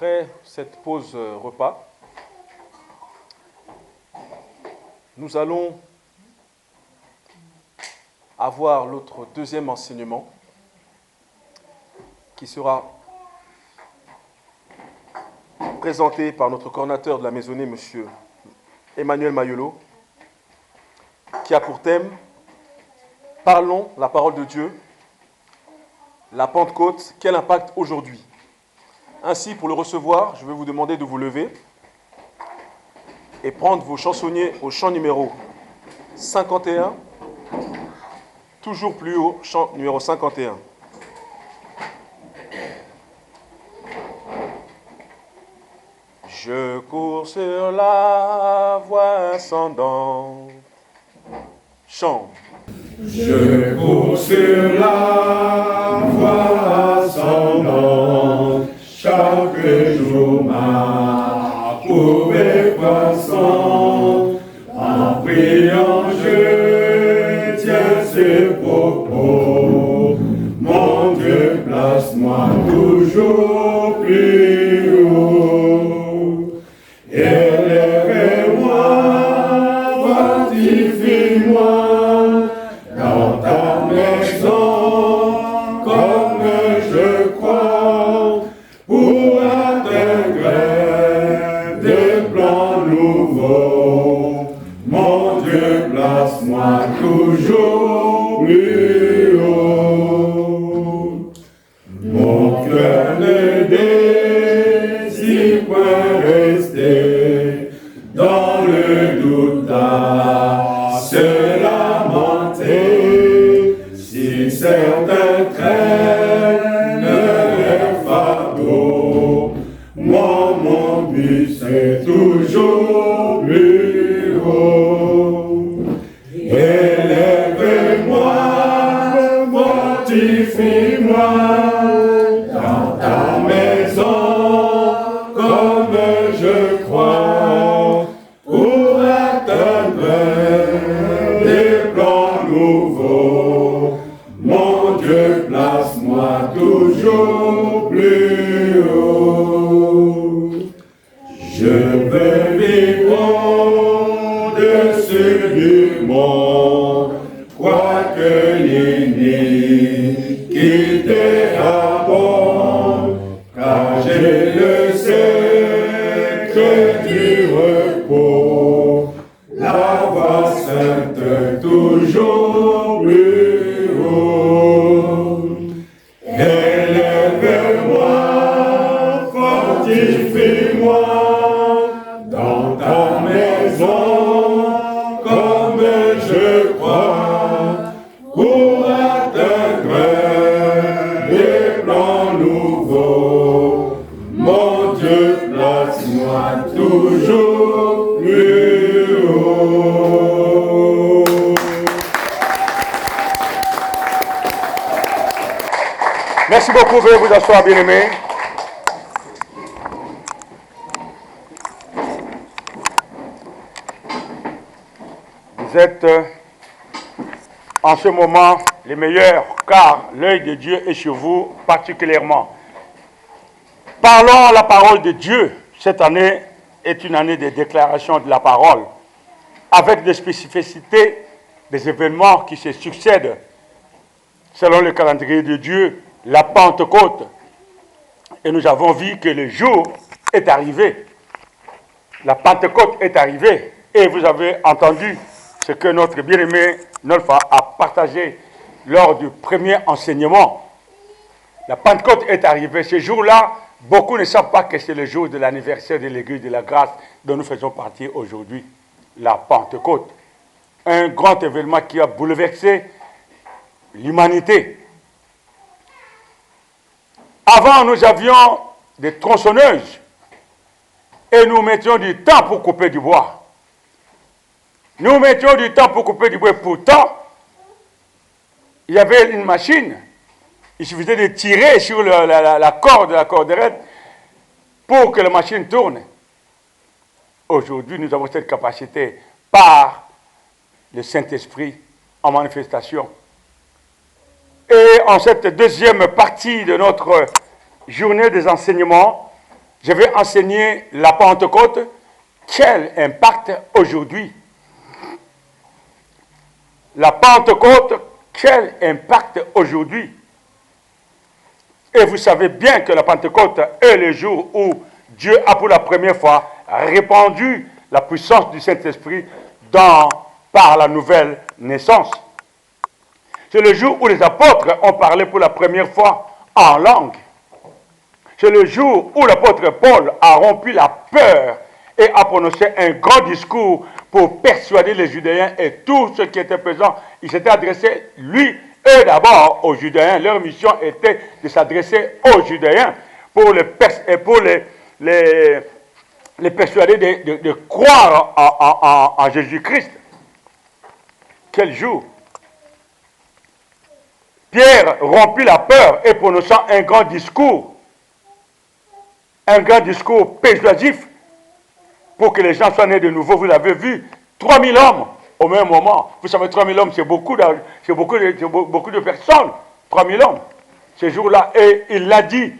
Après cette pause repas, nous allons avoir notre deuxième enseignement qui sera présenté par notre coordinateur de la maisonnée, M. Emmanuel Mayolo, qui a pour thème « Parlons la parole de Dieu, la Pentecôte, quel impact aujourd'hui ?» Ainsi, pour le recevoir, je vais vous demander de vous lever et prendre vos chansonniers au chant numéro 51, toujours plus haut, chant numéro 51. Je cours sur la voie ascendante. Chant. Je cours sur la voie ascendante. Chaque jour ma courbe est croissante. En priant, je tiens ce propos. Mon Dieu, place-moi toujours plus haut. Élève-moi, fortifie-moi dans ta maison, comme je crois, pour atteindre des plans nouveaux. Mon Dieu, place-moi toujours plus haut. Mon cœur ne désire point rester dans le doute à se lamenter. Si certains traînent leur fardeau, moi mon but c'est toujours plus haut. Élève-moi, fortifie-moi dans ta maison, comme je crois, pour atteindre des plans nouveaux. Mon Dieu, place-moi toujours plus haut. Je veux vivre au-dessus du monde, quoique l'iniquité abonde, car j'ai le secret du repos, la voie sainte toujours plus haut. Élève-moi, fortifie-moi dans ta maison, comme je crois, pour atteindre des plans nouveaux. Mon Dieu, place-moi toujours plus haut. Merci beaucoup, veuillez vous asseoir, bien-aimés. Vous êtes en ce moment les meilleurs, car l'œil de Dieu est sur vous particulièrement. Parlons la parole de Dieu. Cette année est une année de déclaration de la parole, avec des spécificités, des événements qui se succèdent selon le calendrier de Dieu, la Pentecôte. Et nous avons vu que le jour est arrivé. La Pentecôte est arrivée. Et vous avez entendu ce que notre bien-aimé Nolfa a partagé lors du premier enseignement. La Pentecôte est arrivée. Ce jour-là, beaucoup ne savent pas que c'est le jour de l'anniversaire de l'Église de la Grâce dont nous faisons partie aujourd'hui. La Pentecôte. Un grand événement qui a bouleversé l'humanité. Avant, nous avions des tronçonneuses et nous mettions du temps pour couper du bois. Nous mettions du temps pour couper du bois. Pourtant, il y avait une machine. Il suffisait de tirer sur la corde, la corderette, pour que la machine tourne. Aujourd'hui, nous avons cette capacité par le Saint-Esprit en manifestation. Et en cette deuxième partie de notre journée des enseignements, je vais enseigner la Pentecôte. Quel impact aujourd'hui? La Pentecôte, quel impact aujourd'hui? Et vous savez bien que la Pentecôte est le jour où Dieu a pour la première fois répandu la puissance du Saint-Esprit par la nouvelle naissance. C'est le jour où les apôtres ont parlé pour la première fois en langue. C'est le jour où l'apôtre Paul a rompu la peur et a prononcé un grand discours pour persuader les Judéens et tous ceux qui étaient présents. Il s'était adressé, lui, eux d'abord, aux Judéens. Leur mission était de s'adresser aux Judéens pour les persuader de croire en Jésus-Christ. Quel jour! Pierre rompit la peur et prononçant un grand discours persuasif pour que les gens soient nés de nouveau. Vous l'avez vu, 3000 hommes au même moment. Vous savez, 3000 hommes, c'est beaucoup de personnes. 3000 hommes, ce jour-là. Et il l'a dit,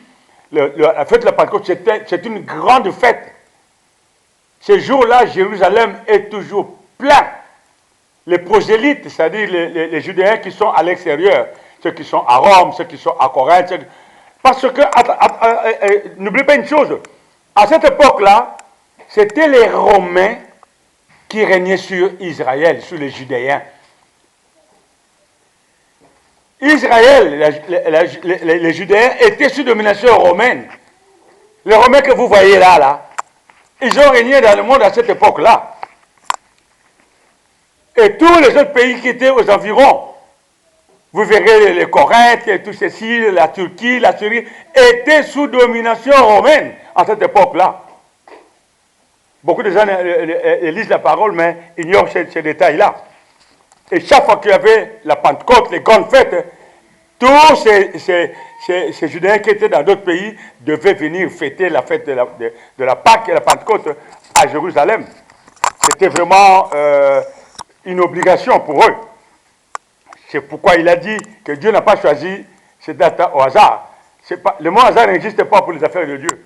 la fête de la Pentecôte, c'est une grande fête. Ce jour-là, Jérusalem est toujours plein. Les prosélytes, c'est-à-dire les Judéens qui sont à l'extérieur, ceux qui sont à Rome, ceux qui sont à Corinthe, parce que, n'oubliez pas une chose, à cette époque-là, c'était les Romains qui régnaient sur Israël, sur les Judéens. Israël, les Judéens étaient sous domination romaine. Les Romains que vous voyez là, ils ont régné dans le monde à cette époque-là. Et tous les autres pays qui étaient aux environs, vous verrez les Corinthe, et tout ceci, la Turquie, la Syrie, étaient sous domination romaine à cette époque-là. Beaucoup de gens lisent la parole, mais ignorent ces détails-là. Et chaque fois qu'il y avait la Pentecôte, les grandes fêtes, tous ces Judéens qui étaient dans d'autres pays devaient venir fêter la fête de la Pâque et la Pentecôte à Jérusalem. C'était vraiment une obligation pour eux. C'est pourquoi il a dit que Dieu n'a pas choisi cette date au hasard. Le mot hasard n'existe pas pour les affaires de Dieu.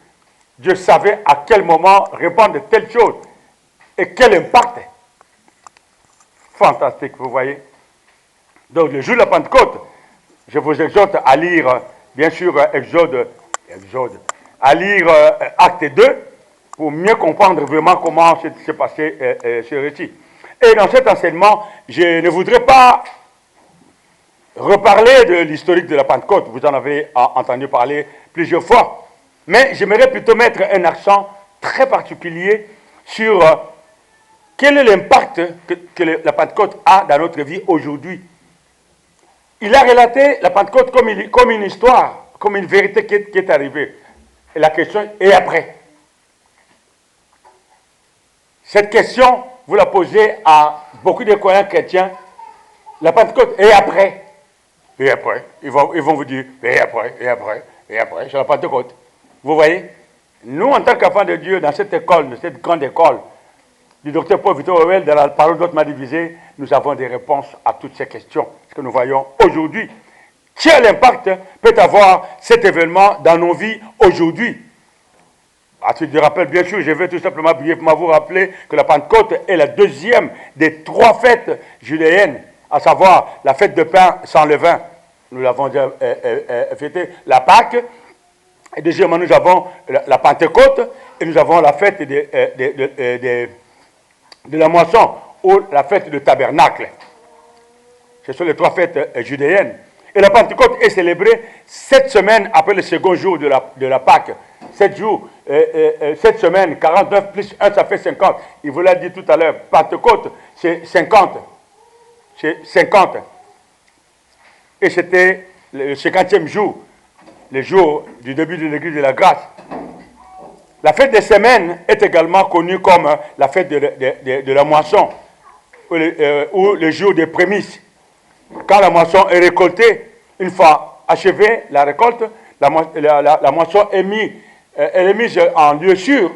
Dieu savait à quel moment répondre de telles choses et quel impact. Fantastique, vous voyez. Donc le jour de la Pentecôte, je vous exhorte à lire, bien sûr, à lire Acte 2 pour mieux comprendre vraiment comment s'est passé ce récit. Et dans cet enseignement, je ne voudrais pas reparler de l'historique de la Pentecôte. Vous en avez entendu parler plusieurs fois. Mais j'aimerais plutôt mettre un accent très particulier sur quel est l'impact que la Pentecôte a dans notre vie aujourd'hui. Il a relaté la Pentecôte comme une histoire, comme une vérité qui est arrivée. Et la question est après. Cette question, vous la posez à beaucoup de croyants chrétiens. La Pentecôte est après. Et après, ils vont vous dire, et après, c'est la Pentecôte. Vous voyez, nous, en tant qu'enfants de Dieu, dans cette école, dans cette grande école, du docteur Paul Victor Orwell, dans la parole d'autres m'a divisé, nous avons des réponses à toutes ces questions que nous voyons aujourd'hui. Quel impact peut avoir cet événement dans nos vies aujourd'hui? À titre de rappel, bien sûr, je vais tout simplement brièvement vous rappeler que la Pentecôte est la deuxième des 3 fêtes judéennes, à savoir la fête de pain sans levain. Nous l'avons déjà fêté, la Pâque. Et deuxièmement, nous avons la Pentecôte et nous avons la fête de la moisson ou la fête du tabernacle. Ce sont les 3 fêtes judéennes. Et la Pentecôte est célébrée 7 semaines après le second jour de la Pâque. 7 jours, 7 semaines, 49 plus 1, ça fait 50. Il vous l'a dit tout à l'heure, Pentecôte, c'est 50. C'est 50. Et c'était le 50e jour, le jour du début de l'église de la grâce. La fête des semaines est également connue comme la fête de la moisson, ou le jour des prémices. Quand la moisson est récoltée, une fois achevée la récolte, la moisson est mise en lieu sûr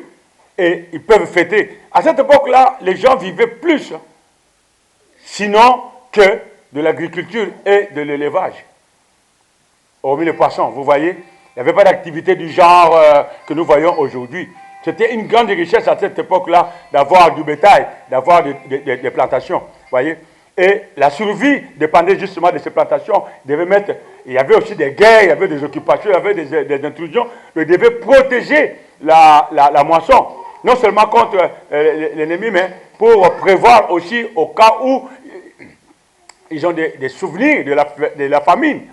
et ils peuvent fêter. À cette époque-là, les gens vivaient plus, sinon que de l'agriculture et de l'élevage. Hormis les poissons, vous voyez. Il n'y avait pas d'activité du genre que nous voyons aujourd'hui. C'était une grande richesse à cette époque-là d'avoir du bétail, d'avoir des plantations. Voyez. Et la survie dépendait justement de ces plantations. Il y avait aussi des guerres, il y avait des occupations, il y avait des intrusions. Il devait protéger la moisson. Non seulement contre l'ennemi, mais pour prévoir aussi au cas où ils ont des souvenirs de la famine.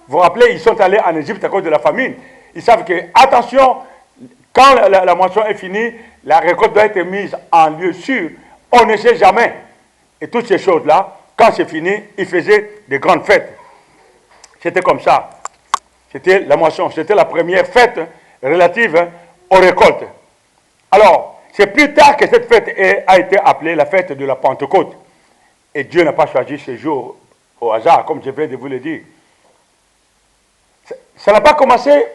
Vous vous rappelez, ils sont allés en Égypte à cause de la famine. Ils savent que, attention, quand la moisson est finie, la récolte doit être mise en lieu sûr. On ne sait jamais. Et toutes ces choses-là, quand c'est fini, ils faisaient des grandes fêtes. C'était comme ça. C'était la moisson. C'était la première fête relative aux récoltes. Alors, c'est plus tard que cette fête a été appelée la fête de la Pentecôte. Et Dieu n'a pas choisi ce jour au hasard, comme je viens de vous le dire. Ça n'a pas commencé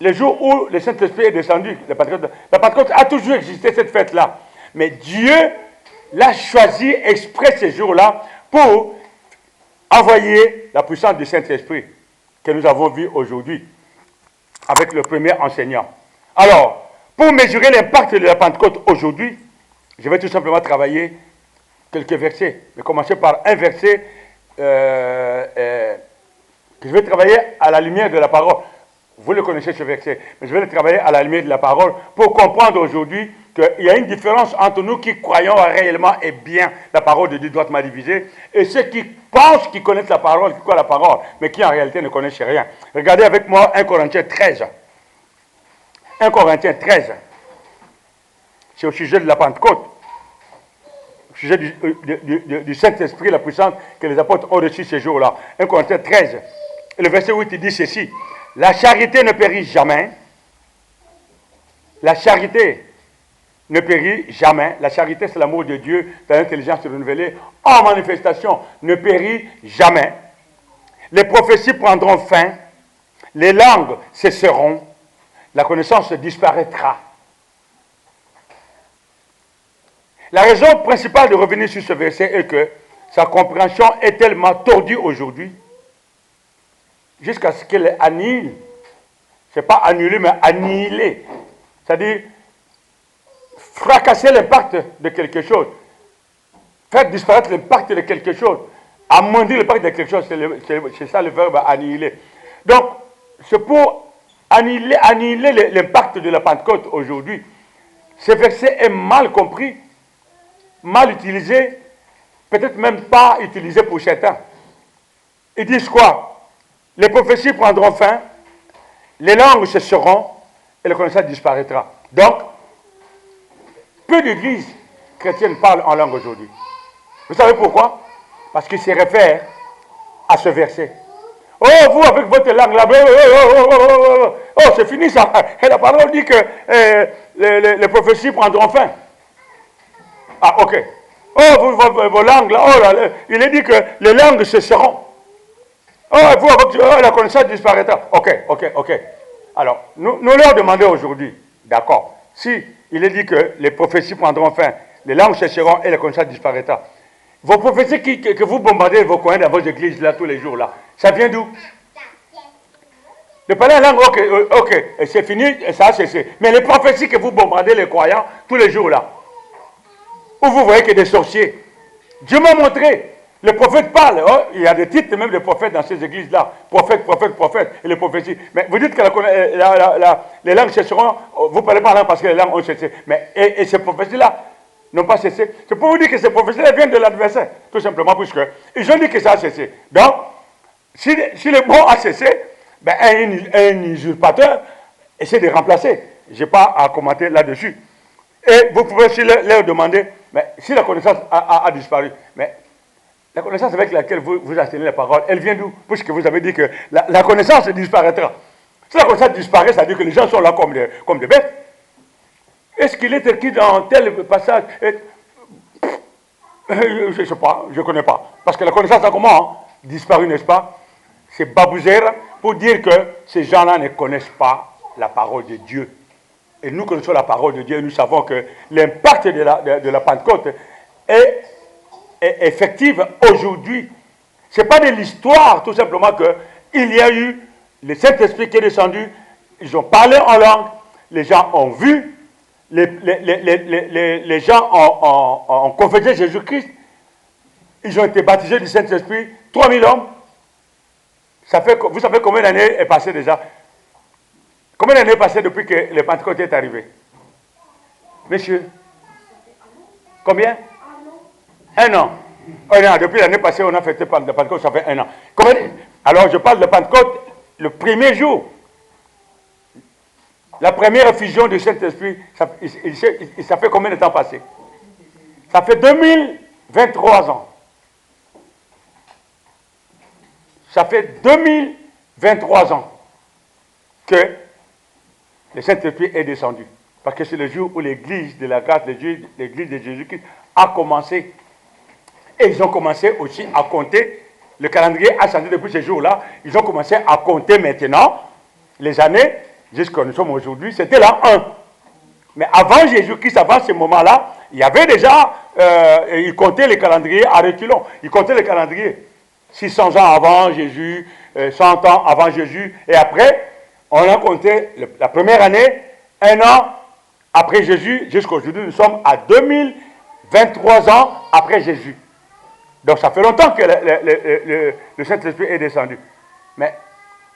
le jour où le Saint-Esprit est descendu. La Pentecôte a toujours existé, cette fête-là. Mais Dieu l'a choisi exprès ce jour-là pour envoyer la puissance du Saint-Esprit que nous avons vu aujourd'hui avec le premier enseignant. Alors, pour mesurer l'impact de la Pentecôte aujourd'hui, je vais tout simplement travailler quelques versets. Je vais commencer par un verset que je vais travailler à la lumière de la parole. Vous le connaissez ce verset, mais je vais le travailler à la lumière de la parole pour comprendre aujourd'hui qu'il y a une différence entre nous qui croyons réellement et bien la parole de Dieu droitement divisée et ceux qui pensent qu'ils connaissent la parole, qui croient la parole, mais qui en réalité ne connaissent rien. Regardez avec moi 1 Corinthiens 13. 1 Corinthiens 13. C'est au sujet de la Pentecôte. Au sujet du Saint-Esprit, la puissance que les apôtres ont reçue ces jours-là. 1 Corinthiens 13. Et le verset 8, il dit ceci. La charité ne périt jamais. La charité ne périt jamais. La charité, c'est l'amour de Dieu dans l'intelligence renouvelée en manifestation. Ne périt jamais. Les prophéties prendront fin. Les langues cesseront. La connaissance disparaîtra. La raison principale de revenir sur ce verset est que sa compréhension est tellement tordue aujourd'hui jusqu'à ce qu'elle annihile. Ce n'est pas annuler, mais annihiler. C'est-à-dire fracasser l'impact de quelque chose. Faire disparaître l'impact de quelque chose. Amondir l'impact de quelque chose, c'est ça le verbe annihiler. Donc, c'est pour annihiler l'impact de la Pentecôte aujourd'hui. Ce verset est mal compris, mal utilisé, peut-être même pas utilisé pour certains. Ils disent quoi? Les prophéties prendront fin, les langues cesseront et la connaissance disparaîtra. Donc, peu d'églises chrétiennes parlent en langue aujourd'hui. Vous savez pourquoi? Parce qu'ils se réfèrent à ce verset. Oh, vous avec votre langue là, oh, c'est fini ça. Et la parole dit que les prophéties prendront fin. Ah, ok. Oh, vos langues là, oh là, il est dit que les langues cesseront. Oh, vous avec la connaissance disparaîtra. Ok. Alors, nous leur demandons aujourd'hui, d'accord, si il est dit que les prophéties prendront fin, les langues cesseront et la connaissance disparaîtra. Vos prophéties que vous bombardez vos coins dans vos églises là tous les jours là, ça vient d'où? De parler en langue, ok, et c'est fini, et ça a cessé. Mais les prophéties que vous bombardez les croyants tous les jours là, où vous voyez que des sorciers, Dieu m'a montré. Le prophète parle, oh, il y a des titres même de prophètes dans ces églises-là. Prophète, et les prophéties. Mais vous dites que les langues cesseront, vous ne parlez pas en langue parce que les langues ont cessé. Mais, et ces prophéties-là n'ont pas cessé. C'est pour vous dire que ces prophéties-là viennent de l'adversaire. Tout simplement, puisque ils ont dit que ça a cessé. Donc, si le mot a cessé, ben, un usurpateur essaie de remplacer. Je n'ai pas à commenter là-dessus. Et vous pouvez aussi leur demander, mais si la connaissance a disparu, mais la connaissance avec laquelle vous enseignez la parole, elle vient d'où? Puisque vous avez dit que la connaissance disparaîtra. Si la connaissance disparaît, ça veut dire que les gens sont là comme des bêtes. Est-ce qu'il est écrit dans tel passage? Je ne sais pas, je ne connais pas. Parce que la connaissance a comment disparu, n'est-ce pas? C'est babouzer pour dire que ces gens-là ne connaissent pas la parole de Dieu. Et nous connaissons la parole de Dieu et nous savons que l'impact de la Pentecôte est effective aujourd'hui. Ce n'est pas de l'histoire, tout simplement, qu'il y a eu le Saint-Esprit qui est descendu, ils ont parlé en langue, les gens ont vu, les gens ont confessé Jésus-Christ, ils ont été baptisés du Saint-Esprit, 3000 hommes. Vous savez combien d'années est passé déjà? Combien d'années est passé depuis que le Pentecôte est arrivé? Monsieur? Combien? Un an. Depuis l'année passée, on a fêté le Pentecôte, ça fait un an. Alors, je parle de Pentecôte, le premier jour. La première effusion du Saint-Esprit, ça fait combien de temps passé? Ça fait 2023 ans. Ça fait 2023 ans que le Saint-Esprit est descendu. Parce que c'est le jour où l'église de la grâce de Dieu, l'église de Jésus-Christ, a commencé. Et ils ont commencé aussi à compter. Le calendrier a changé depuis ce jour-là. Ils ont commencé à compter maintenant les années, jusqu'à nous sommes aujourd'hui. C'était l'an 1. Mais avant Jésus-Christ, avant ce moment-là, il y avait déjà, ils comptaient les calendriers à reculons. Ils comptaient les calendriers. 600 ans avant Jésus, 100 ans avant Jésus. Et après, on a compté la première année, un an après Jésus, jusqu'à aujourd'hui, nous sommes à 2023 ans après Jésus. Donc ça fait longtemps que le Saint-Esprit est descendu. Mais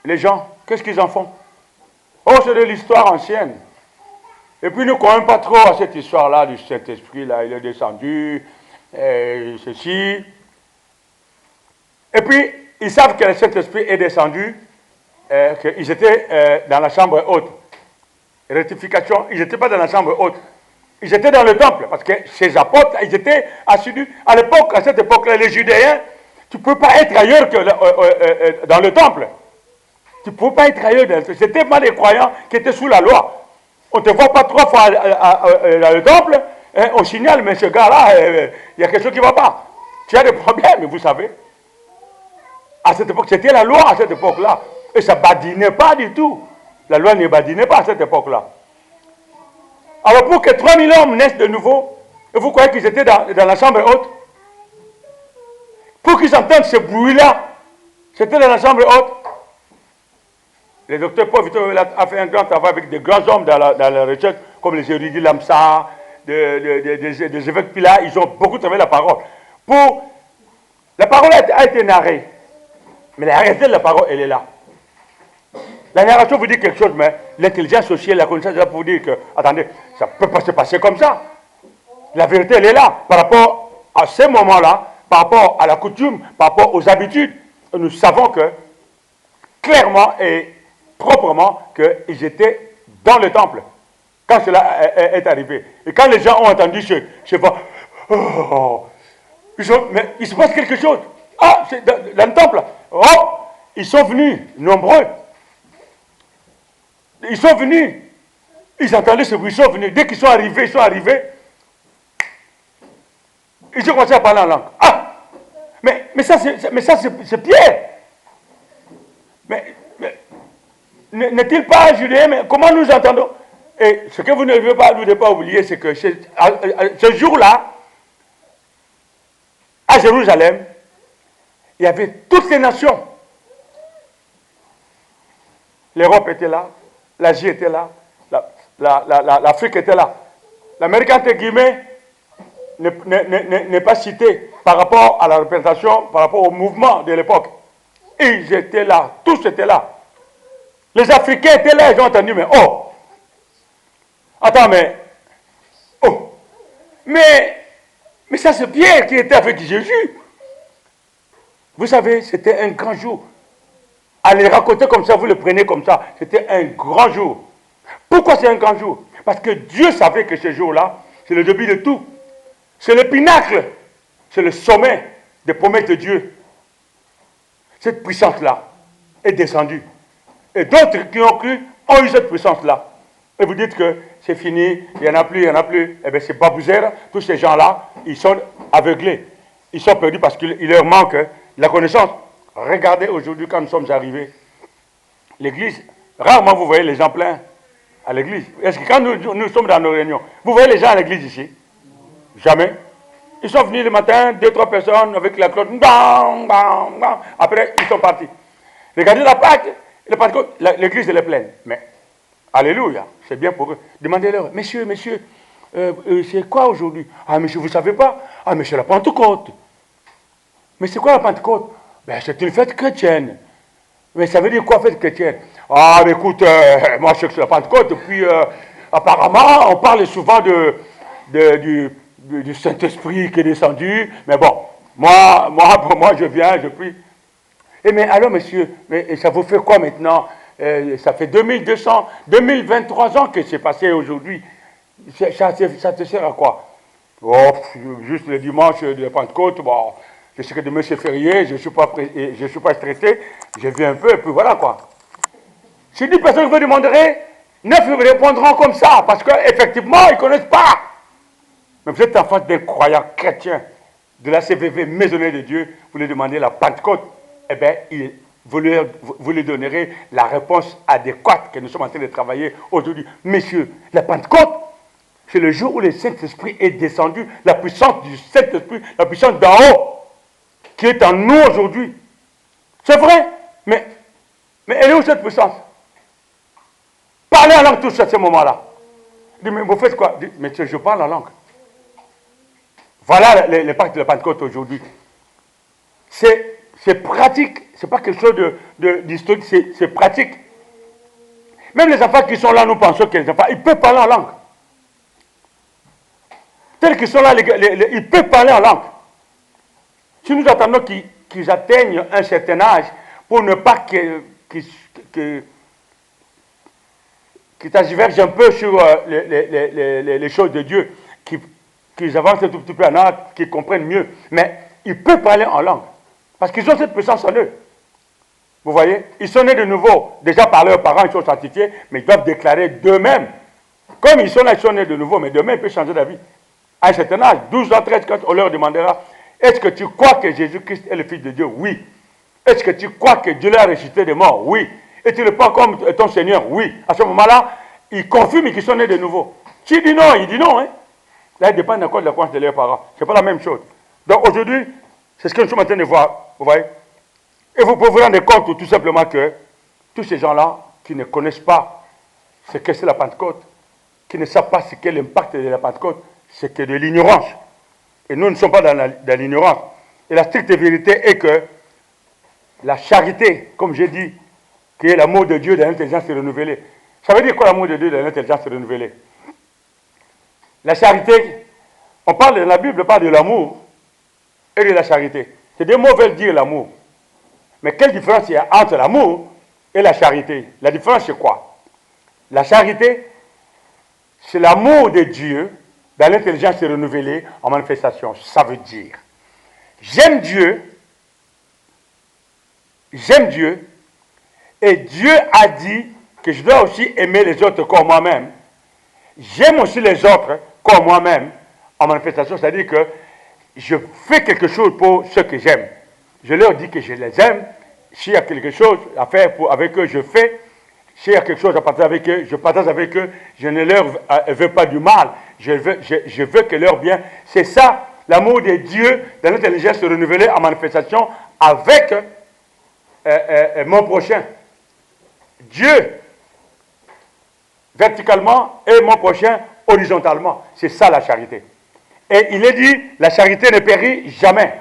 les gens, qu'est-ce qu'ils en font? Oh, c'est de l'histoire ancienne. Et puis nous ne croyons pas trop à cette histoire-là du Saint-Esprit, là, il est descendu, ceci. Et puis, ils savent que le Saint-Esprit est descendu, qu'ils étaient dans la chambre haute. Rectification, ils n'étaient pas dans la chambre haute. Ils étaient dans le temple, parce que ces apôtres, ils étaient assidus. À l'époque, à cette époque-là, les Judéens, tu ne peux pas être ailleurs que dans le temple. Tu ne peux pas être ailleurs. C'était pas les croyants qui étaient sous la loi. On ne te voit pas 3 fois dans le temple, on signale, mais ce gars-là, il y a quelque chose qui ne va pas. Tu as des problèmes, vous savez. À cette époque, c'était la loi à cette époque-là. Et ça ne badinait pas du tout. La loi ne badinait pas à cette époque-là. Alors pour que 3000 hommes naissent de nouveau, et vous croyez qu'ils étaient dans la chambre haute? Pour qu'ils entendent ce bruit-là, c'était dans la chambre haute. Le docteur Paul Victor a fait un grand travail avec des grands hommes dans la recherche, comme les érudits Lamsa, des évêques Pilat. Ils ont beaucoup travaillé la parole. La parole a été narrée, mais la réalité de la parole, elle est là. La narration vous dit quelque chose, mais l'intelligence sociale, la connaissance, là pour vous dire que, attendez, ça ne peut pas se passer comme ça. La vérité, elle est là. Par rapport à ces moments-là, par rapport à la coutume, par rapport aux habitudes, nous savons que, clairement et proprement, qu'ils étaient dans le temple, quand cela est arrivé. Et quand les gens ont entendu ce vent, mais il se passe quelque chose. Ah, c'est dans le temple. Oh, ils sont venus, nombreux. Ils sont venus. Ils entendaient ce bruit, ils sont venus. Dès qu'ils sont arrivés, ils ont commencé à parler en langue. Ah! Mais ça, c'est Pierre. Mais n'est-il pas judéen? Mais comment nous entendons? Et ce que vous ne devez pas oublier, c'est que ce jour-là, à Jérusalem, il y avait toutes les nations. L'Europe était là, l'Asie était là, l'Afrique était là. L'Amérique, entre guillemets, n'est pas cité par rapport à la représentation, par rapport au mouvement de l'époque. Ils étaient là, tous étaient là. Les Africains étaient là, ils ont entendu, mais oh! Attends, mais... Oh! Mais ça, c'est Pierre qui était avec Jésus. Vous savez, c'était un grand jour. À les raconter comme ça, vous le prenez comme ça. C'était un grand jour. Pourquoi c'est un grand jour? Parce que Dieu savait que ce jour-là, c'est le début de tout. C'est le pinacle. C'est le sommet des promesses de Dieu. Cette puissance-là est descendue. Et d'autres qui ont cru ont eu cette puissance-là. Et vous dites que c'est fini, il n'y en a plus, il n'y en a plus. Eh bien, c'est Babouzer, tous ces gens-là, ils sont aveuglés. Ils sont perdus parce qu'il leur manque la connaissance. Regardez aujourd'hui quand nous sommes arrivés. L'église, rarement vous voyez les gens pleins à l'église. Est-ce que quand nous sommes dans nos réunions, vous voyez les gens à l'église ici? Jamais. Ils sont venus le matin, 2-3 personnes avec la cloche. Bang, bang, bang. Après, ils sont partis. Regardez la Pâque, l'église elle est pleine. Mais Alléluia. C'est bien pour eux. Demandez-leur, messieurs, c'est quoi aujourd'hui? Ah, monsieur, vous ne savez pas? Ah, mais c'est la Pentecôte. Mais c'est quoi la Pentecôte? Ben, c'est une fête chrétienne. Mais ça veut dire quoi, fête chrétienne? Ah, mais écoute, moi je sais que c'est la Pentecôte, et puis apparemment, on parle souvent du Saint-Esprit qui est descendu, mais bon, moi, je viens, je prie. Et mais alors, monsieur, mais ça vous fait quoi maintenant? Ça fait 2023 ans que c'est passé aujourd'hui. Ça te sert à quoi? Oh, juste le dimanche de la Pentecôte, bon, je sais que demain c'est férié, je ne suis pas stressé, je viens un peu, et puis voilà quoi. Si 10 personnes vous demanderaient, 9 vous répondront comme ça, parce qu'effectivement, ils ne connaissent pas. Mais vous êtes en face d'un croyant chrétien de la CVV Maisonnée de Dieu, vous lui demandez la Pentecôte, eh bien, vous lui donnerez la réponse adéquate que nous sommes en train de travailler aujourd'hui. Messieurs, la Pentecôte, c'est le jour où le Saint-Esprit est descendu, la puissance du Saint-Esprit, la puissance d'en haut, qui est en nous aujourd'hui. C'est vrai, mais elle est où cette puissance? Parlez en langue tous à ce moment-là. Mais vous faites quoi? Mais je parle en langue. Voilà les pactes de la Pentecôte aujourd'hui. C'est pratique, c'est pas quelque chose d'historique, c'est pratique. Même les enfants qui sont là, nous pensons que les enfants, ils peuvent parler en langue. Tels qu'ils sont là, ils peuvent parler en langue. Si nous attendons qu'ils atteignent un certain âge pour ne pas qu'ils tergiversent un peu sur les choses de Dieu, qu'ils avancent un tout petit peu en âge, qu'ils comprennent mieux. Mais ils peuvent parler en langue. Parce qu'ils ont cette puissance en eux. Vous voyez? Ils sont nés de nouveau. Déjà par leurs parents, ils sont sanctifiés, mais ils doivent déclarer d'eux-mêmes. Comme ils sont là, ils sont nés de nouveau, mais demain, ils peuvent changer d'avis. À un certain âge, 12 ans, 13, quand on leur demandera, est-ce que tu crois que Jésus-Christ est le Fils de Dieu? Oui. Est-ce que tu crois que Dieu l'a ressuscité des morts? Oui. Et tu le prends comme ton Seigneur? Oui. À ce moment-là, ils confirment qu'ils sont nés de nouveau. S'il dit non, il dit non. Hein? Là, il dépend encore de la croyance de leurs parents. Ce n'est pas la même chose. Donc aujourd'hui, c'est ce que nous sommes en train de voir. Vous voyez? Et vous pouvez vous rendre compte tout simplement que tous ces gens-là qui ne connaissent pas ce que c'est la Pentecôte, qui ne savent pas ce qu'est l'impact de la Pentecôte, c'est que de l'ignorance. Et nous ne sommes pas dans l'ignorance. Et la stricte vérité est que la charité, comme j'ai dit, qui est l'amour de Dieu dans l'intelligence renouvelée. Ça veut dire quoi l'amour de Dieu dans l'intelligence renouvelée? La charité, on parle dans la Bible, on parle de l'amour et de la charité. C'est des mots veulent dire l'amour. Mais quelle différence il y a entre l'amour et la charité? La différence c'est quoi? La charité, c'est l'amour de Dieu dans l'intelligence renouvelée en manifestation. Ça veut dire, j'aime Dieu, et Dieu a dit que je dois aussi aimer les autres comme moi-même. J'aime aussi les autres comme moi-même en manifestation, c'est-à-dire que je fais quelque chose pour ceux que j'aime. Je leur dis que je les aime. S'il y a quelque chose à faire avec eux, je fais. S'il y a quelque chose à partager avec eux, je partage avec eux. Je ne leur veux pas du mal. Je veux que leur bien. C'est ça, l'amour de Dieu dans l'intelligence renouvelée en manifestation avec mon prochain. Dieu, verticalement, et mon prochain, horizontalement. C'est ça la charité. Et il est dit, la charité ne périt jamais.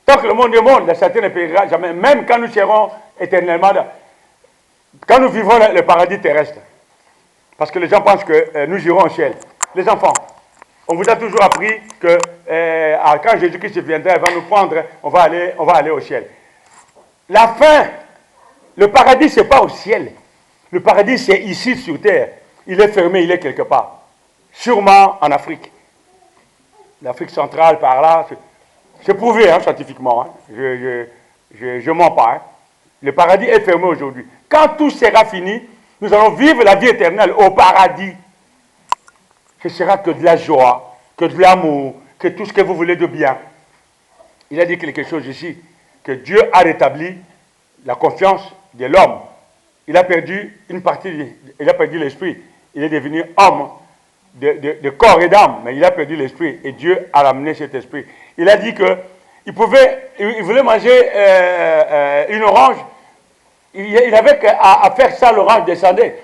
Tant que le monde est monde, la charité ne périra jamais. Même quand nous serons éternellement, quand nous vivrons le paradis terrestre. Parce que les gens pensent que nous irons au ciel. Les enfants, on vous a toujours appris que quand Jésus-Christ viendra, il va nous prendre, on va aller au ciel. La fin, le paradis, ce n'est pas au ciel. Le paradis, c'est ici sur terre. Il est fermé, il est quelque part. Sûrement en Afrique. L'Afrique centrale, par là. C'est prouvé scientifiquement. Hein. Je ne mens pas. Hein. Le paradis est fermé aujourd'hui. Quand tout sera fini, nous allons vivre la vie éternelle au paradis. Ce sera que de la joie, que de l'amour, que tout ce que vous voulez de bien. Il a dit quelque chose ici, que Dieu a rétabli la confiance de l'homme. Il a perdu une partie, il a perdu l'esprit. Il est devenu homme de corps et d'âme, mais il a perdu l'esprit. Et Dieu a ramené cet esprit. Il a dit qu'il voulait manger une orange. Il avait qu'à faire ça, l'orange descendait.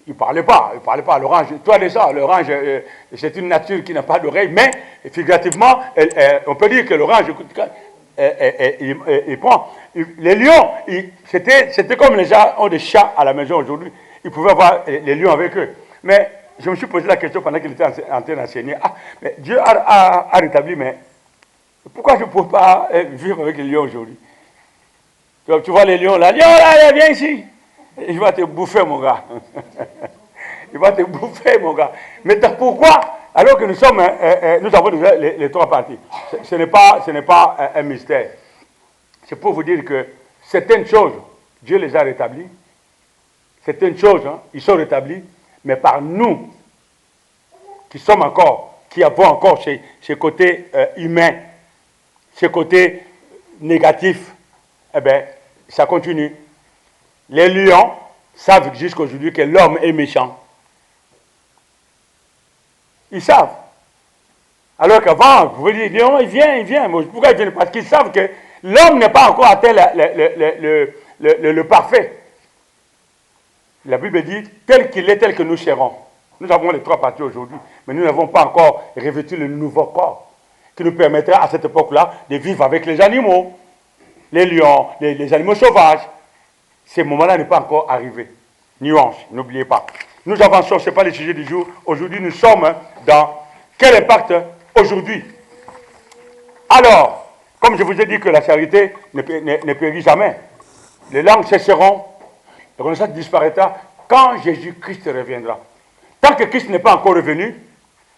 Il ne parlait pas. L'orange, toi déjà, l'orange, c'est une nature qui n'a pas d'oreille, mais figurativement, on peut dire que l'orange, il prend. Les lions, c'était comme les gens ont des chats à la maison aujourd'hui. Ils pouvaient avoir les lions avec eux. Mais je me suis posé la question pendant qu'il était en train d'enseigner. Ah, mais Dieu a rétabli, mais pourquoi je ne peux pas vivre avec les lions aujourd'hui? Tu vois les lions là, lion là, viens ici. Il va te bouffer, mon gars. Il va te bouffer, mon gars. Mais pourquoi? Alors que nous avons déjà les trois parties. Ce n'est pas un mystère. C'est pour vous dire que certaines choses, Dieu les a rétablies. Certaines choses, ils sont rétablis. Mais par nous, qui avons encore ces côtés humains, ces côtés négatifs, eh bien, ça continue. Les lions savent jusqu'à aujourd'hui que l'homme est méchant. Ils savent. Alors qu'avant, vous pouvez dire, non, il vient. Pourquoi il vient? Parce qu'ils savent que l'homme n'est pas encore atteint le parfait. La Bible dit, tel qu'il est, tel que nous serons. Nous avons les trois parties aujourd'hui, mais nous n'avons pas encore revêtu le nouveau corps qui nous permettra à cette époque-là de vivre avec les animaux, les lions, les animaux sauvages. Ce moment-là n'est pas encore arrivé. Nuance, n'oubliez pas. Nous avançons, ce n'est pas le sujet du jour. Aujourd'hui, nous sommes dans quel impact aujourd'hui? Alors, comme je vous ai dit que la charité ne périt jamais, les langues cesseront, la connaissance disparaîtra quand Jésus-Christ reviendra. Tant que Christ n'est pas encore revenu,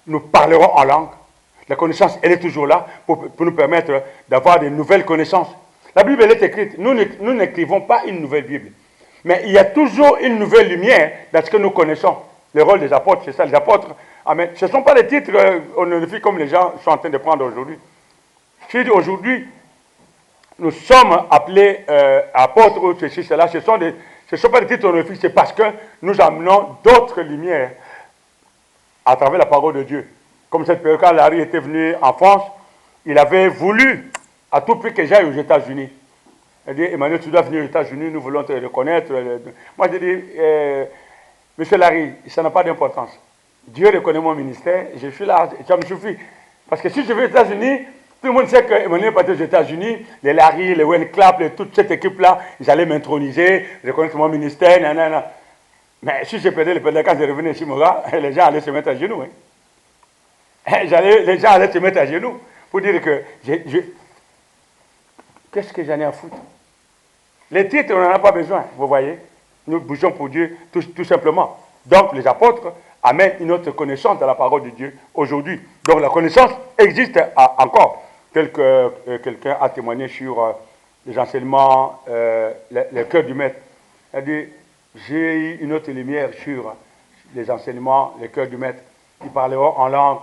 nous parlerons en langue. La connaissance, elle est toujours là pour nous permettre d'avoir de nouvelles connaissances. La Bible, elle est écrite. Nous n'écrivons pas une nouvelle Bible. Mais il y a toujours une nouvelle lumière dans ce que nous connaissons. Le rôle des apôtres, c'est ça. Les apôtres, amen. Ce ne sont pas les titres honorifiques comme les gens sont en train de prendre aujourd'hui. Je dis aujourd'hui, nous sommes appelés apôtres ou ceci, cela. Ce ne sont pas des titres honorifiques, c'est parce que nous amenons d'autres lumières à travers la parole de Dieu. Comme cette période, quand Larry était venu en France, il avait voulu à tout prix que j'aille aux États-Unis. Il a dit, Emmanuel, tu dois venir aux États-Unis, nous voulons te reconnaître. Moi, j'ai dit, Monsieur Larry, ça n'a pas d'importance. Dieu reconnaît mon ministère, je suis là, ça me suffit. Parce que si je vais aux États-Unis, tout le monde sait qu'Emmanuel est parti aux États-Unis, les Larry, les Wayne Clapp, toute cette équipe-là, ils allaient m'introniser, reconnaître mon ministère, nanana. Mais si je perdais le pédale, quand je revenais ici, les gens allaient se mettre à genoux. Les gens allaient se mettre à genoux pour dire que qu'est-ce que j'en ai à foutre? Les titres, on n'en a pas besoin, vous voyez. Nous bougeons pour Dieu tout simplement. Donc les apôtres amènent une autre connaissance de la parole de Dieu aujourd'hui. Donc la connaissance existe encore. Quelqu'un a témoigné sur les enseignements, le cœur du maître. Il a dit, j'ai eu une autre lumière sur les enseignements, le cœur du maître. Ils parleront en langue.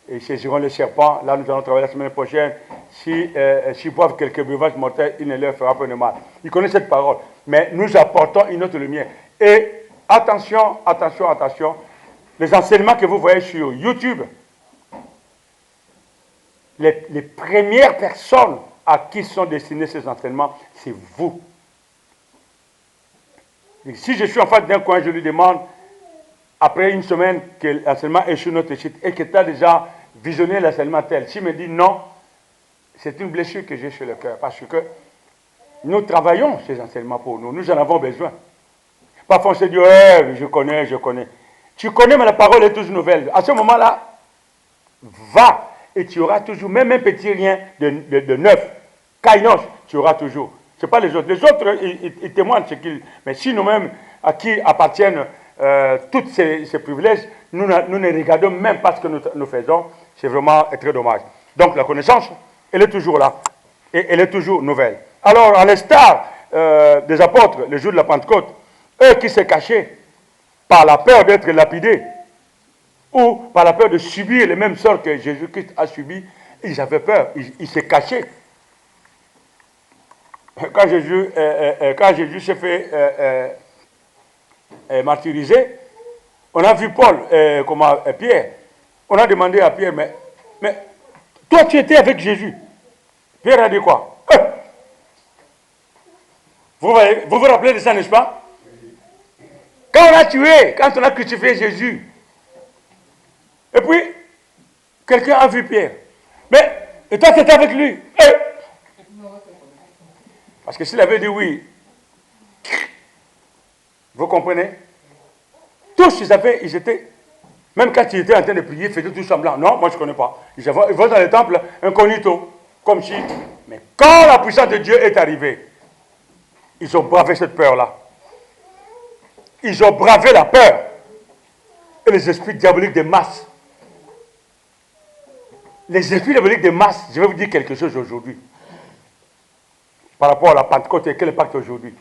Et ils saisiront les serpents. Là, nous allons travailler la semaine prochaine. S'ils boivent quelques breuvages mortels, il ne leur fera pas de mal. Ils connaissent cette parole. Mais nous apportons une autre lumière. Et attention, les enseignements que vous voyez sur YouTube, les premières personnes à qui sont destinés ces enseignements, c'est vous. Et si je suis en face d'un coin, je lui demande, après une semaine que l'enseignement est sur notre site et que tu as déjà visionné l'enseignement tel, s'il me dit non, c'est une blessure que j'ai sur le cœur. Parce que nous travaillons ces enseignements pour nous. Nous en avons besoin. Parfois on se dit, je connais. Tu connais, mais la parole est toujours nouvelle. À ce moment-là, va et tu auras toujours, même un petit rien de neuf. Kainos, tu auras toujours. Ce n'est pas les autres. Les autres, ils témoignent ce qu'ils... Mais si nous-mêmes, à qui appartiennent tous ces privilèges, nous ne regardons même pas ce que nous faisons. C'est vraiment très dommage. Donc la connaissance, elle est toujours là. Et elle est toujours nouvelle. Alors, à l'instar des apôtres, le jour de la Pentecôte, eux qui se cachaient par la peur d'être lapidés, ou par la peur de subir les mêmes sorts que Jésus-Christ a subi, ils avaient peur, ils se cachaient. Quand Jésus s'est fait martyriser, on a vu Paul, Pierre. On a demandé à Pierre, mais toi tu étais avec Jésus. Pierre a dit quoi? Vous vous rappelez de ça, n'est-ce pas? Quand Quand on a tué, quand on a crucifié Jésus, et puis, quelqu'un a vu Pierre. Mais, et toi, tu étais avec lui. Parce que s'il avait dit oui, vous comprenez? Tous, ils étaient, même quand ils étaient en train de prier, ils faisaient tout semblant. Non, moi je ne connais pas. Ils vont dans le temple incognito, comme si. Mais quand la puissance de Dieu est arrivée, ils ont bravé cette peur-là. Ils ont bravé la peur et les esprits diaboliques de masse. Les esprits diaboliques de masse, je vais vous dire quelque chose aujourd'hui. Par rapport à la Pentecôte et quel impact aujourd'hui.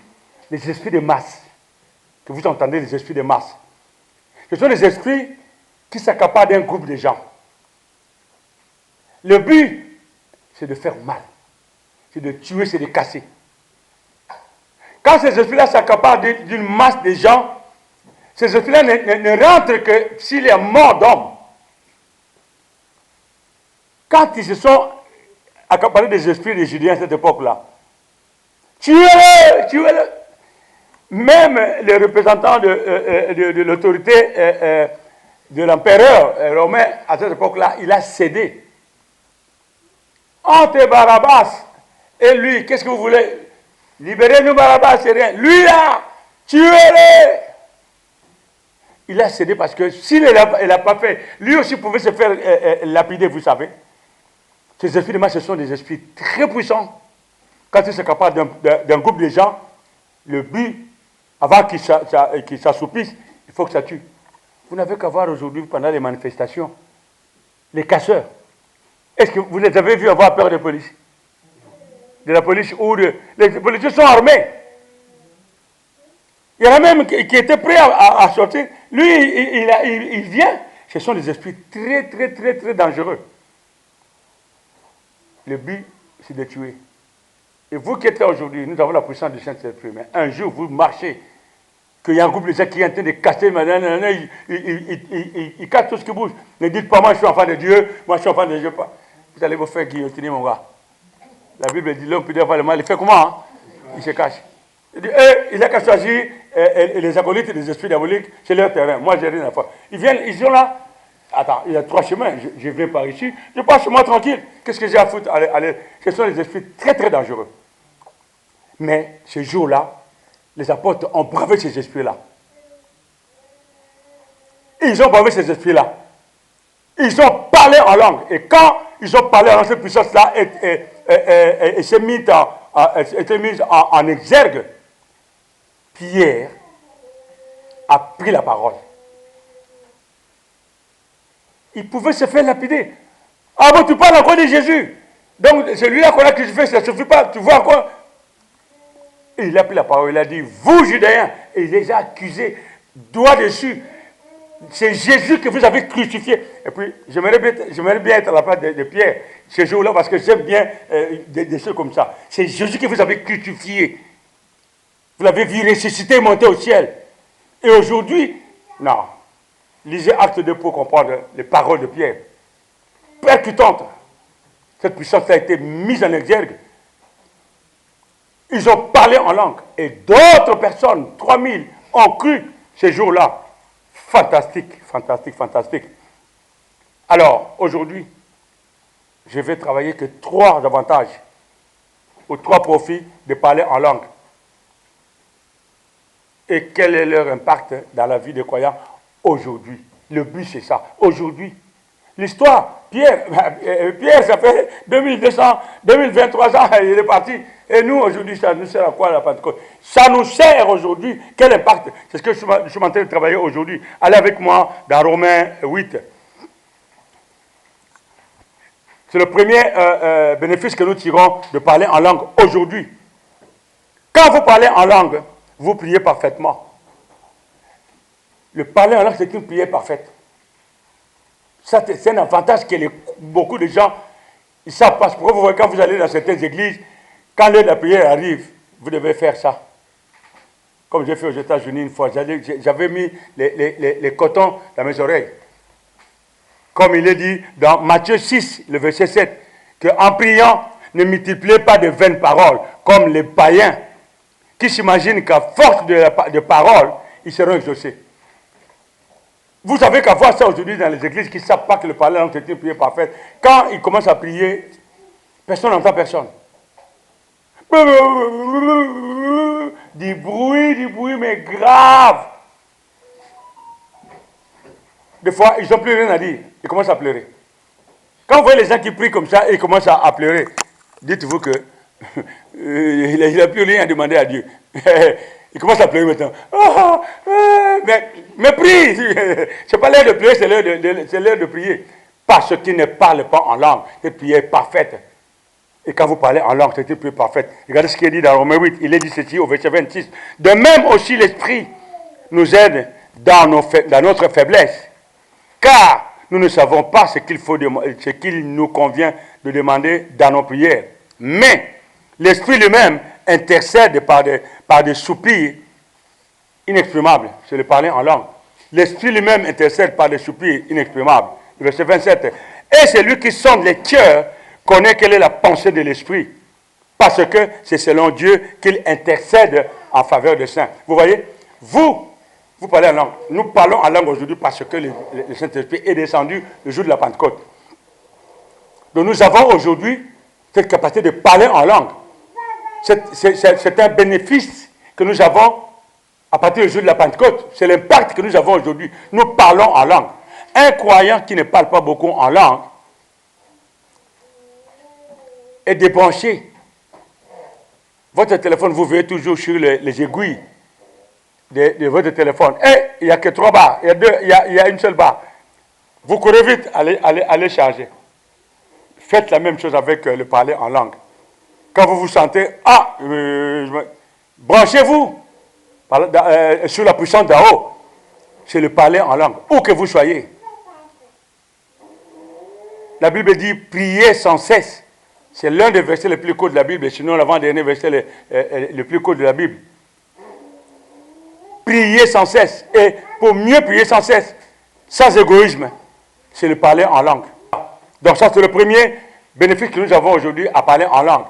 Les esprits de masse, que vous entendez, les esprits de masse, ce sont les esprits qui s'accaparent d'un groupe de gens. Le but, c'est de faire mal. C'est de tuer, c'est de casser. Quand ces esprits-là s'accaparent d'une masse de gens, ces esprits-là ne rentrent que s'il y a mort d'homme. Quand ils se sont accaparés des esprits des Judiens à cette époque-là, tuez-le, tuez-le. Même les représentants de l'autorité de l'empereur romain à cette époque-là, il a cédé. Entre Barabbas et lui, qu'est-ce que vous voulez? Libérez-nous Barabbas, c'est rien. Lui là, tuez-le. Il a cédé parce que s'il ne l'a pas fait, lui aussi pouvait se faire lapider, vous savez. Ces esprits de masse, ce sont des esprits très puissants. Quand ils sont capables d'un groupe de gens, le but, avant qu'ils s'assoupissent, il faut que ça tue. Vous n'avez qu'à voir aujourd'hui, pendant les manifestations, les casseurs. Est-ce que vous les avez vus avoir peur de police? De la police ou les policiers sont armés. Il y en a même qui étaient prêts à sortir. Lui, il vient. Ce sont des esprits très, très, très, très dangereux. Le but, c'est de tuer. Et vous qui êtes là aujourd'hui, nous avons la puissance du Saint-Esprit. Mais un jour, vous marchez, qu'il y a un groupe de gens qui est en train de casser, ils cassent tout ce qui bouge. Ne dites pas, moi je suis enfant de Dieu, moi je suis enfant de Dieu. Vous allez vous faire guillotiner, mon gars. La Bible dit, l'homme peut avoir le mal, il fait comment hein? Il se cache. Il dit, il a qu'à choisir les acolytes et les esprits diaboliques, c'est leur terrain. Moi, j'ai rien à faire. Ils sont là. Attends, il y a 3 chemins. Je viens par ici. Je passe chez moi tranquille. Qu'est-ce que j'ai à foutre? Allez. Ce sont des esprits très, très dangereux. Mais ce jour-là, les apôtres ont bravé ces esprits-là. Ils ont bravé ces esprits-là. Ils ont parlé en langue. Et quand ils ont parlé en langue, cette puissance-là s'est mise en exergue. Pierre a pris la parole. Il pouvait se faire lapider. Ah bon, tu parles encore de Jésus. Donc, celui-là qu'on a crucifié, ça ne suffit pas. Tu vois encore. Et il a pris la parole. Il a dit, vous, Judéens, et il les a accusés, doigt dessus. C'est Jésus que vous avez crucifié. Et puis, j'aimerais bien être à la place de Pierre, ce jour-là, parce que j'aime bien des choses comme ça. C'est Jésus que vous avez crucifié. Vous l'avez vu ressusciter et monter au ciel. Et aujourd'hui, non. Lisez Acte 2 pour comprendre les paroles de Pierre. Percutantes. Cette puissance a été mise en exergue. Ils ont parlé en langue. Et d'autres personnes, 3000, ont cru ces jours-là. Fantastique, fantastique, fantastique. Alors, aujourd'hui, je vais travailler que 3 avantages ou 3 profits de parler en langue. Et quel est leur impact dans la vie des croyants aujourd'hui? Le but, c'est ça. Aujourd'hui, l'histoire, Pierre, ça fait 2023 ans, il est parti. Et nous, aujourd'hui, ça nous sert à quoi la Pentecôte? Ça nous sert aujourd'hui. Quel impact? C'est ce que je suis en train de travailler aujourd'hui. Allez avec moi dans Romains 8. C'est le premier bénéfice que nous tirons de parler en langue aujourd'hui. Quand vous parlez en langue, vous priez parfaitement. Le parler en langue, c'est une prière parfaite. Ça, c'est un avantage que beaucoup de gens, ils savent pas. Pourquoi vous voyez, quand vous allez dans certaines églises, quand l'heure de la prière arrive, vous devez faire ça. Comme j'ai fait aux États-Unis une fois, j'avais mis les cotons dans mes oreilles. Comme il est dit dans Matthieu 6, le verset 7, qu'en priant, ne multipliez pas de vaines paroles, comme les païens, qui s'imaginent qu'à force de paroles, ils seront exaucés. Vous savez qu'avoir ça aujourd'hui dans les églises qui ne savent pas que le parler en langue c'est une prière parfaite, quand ils commencent à prier, personne n'entend personne. Du bruit, mais grave. Des fois, ils n'ont plus rien à dire. Ils commencent à pleurer. Quand vous voyez les gens qui prient comme ça et ils commencent à pleurer, dites-vous que il n'a plus rien à demander à Dieu. Il commence à pleurer maintenant. Mais prie. Ce n'est pas l'heure de pleurer, c'est l'heure de prier. Parce qu'ils ne parlent pas en langue. Cette prière est parfaite. Et quand vous parlez en langue, c'est une prière parfaite. Regardez ce qu'il est dit dans Romains 8. Il est dit ceci au verset 26. De même aussi l'Esprit nous aide dans notre faiblesse. Car nous ne savons pas ce qu'il nous convient de demander dans nos prières. Mais l'Esprit lui-même intercède par des soupirs inexprimables. C'est le parler en langue. L'Esprit lui-même intercède par des soupirs inexprimables. Le verset 27. Et c'est lui qui sonde les cœurs, connaît quelle est la pensée de l'Esprit. Parce que c'est selon Dieu qu'il intercède en faveur des saints. Vous voyez, vous parlez en langue. Nous parlons en langue aujourd'hui parce que le Saint-Esprit est descendu le jour de la Pentecôte. Donc nous avons aujourd'hui cette capacité de parler en langue. C'est un bénéfice que nous avons à partir du jour de la Pentecôte. C'est l'impact que nous avons aujourd'hui. Nous parlons en langue. Un croyant qui ne parle pas beaucoup en langue est débranché. Votre téléphone, vous verrez toujours sur les aiguilles de votre téléphone. Et il n'y a que 3 barres. Il y a une seule barre. Vous courez vite, allez charger. Faites la même chose avec le parler en langue. Quand vous vous sentez, branchez-vous sur la puissance d'en haut. C'est le parler en langue, où que vous soyez. La Bible dit, priez sans cesse. C'est l'un des versets les plus courts de la Bible, sinon l'avant-dernier verset le plus court de la Bible. Priez sans cesse. Et pour mieux prier sans cesse, sans égoïsme, c'est le parler en langue. Donc ça, c'est le premier bénéfice que nous avons aujourd'hui à parler en langue.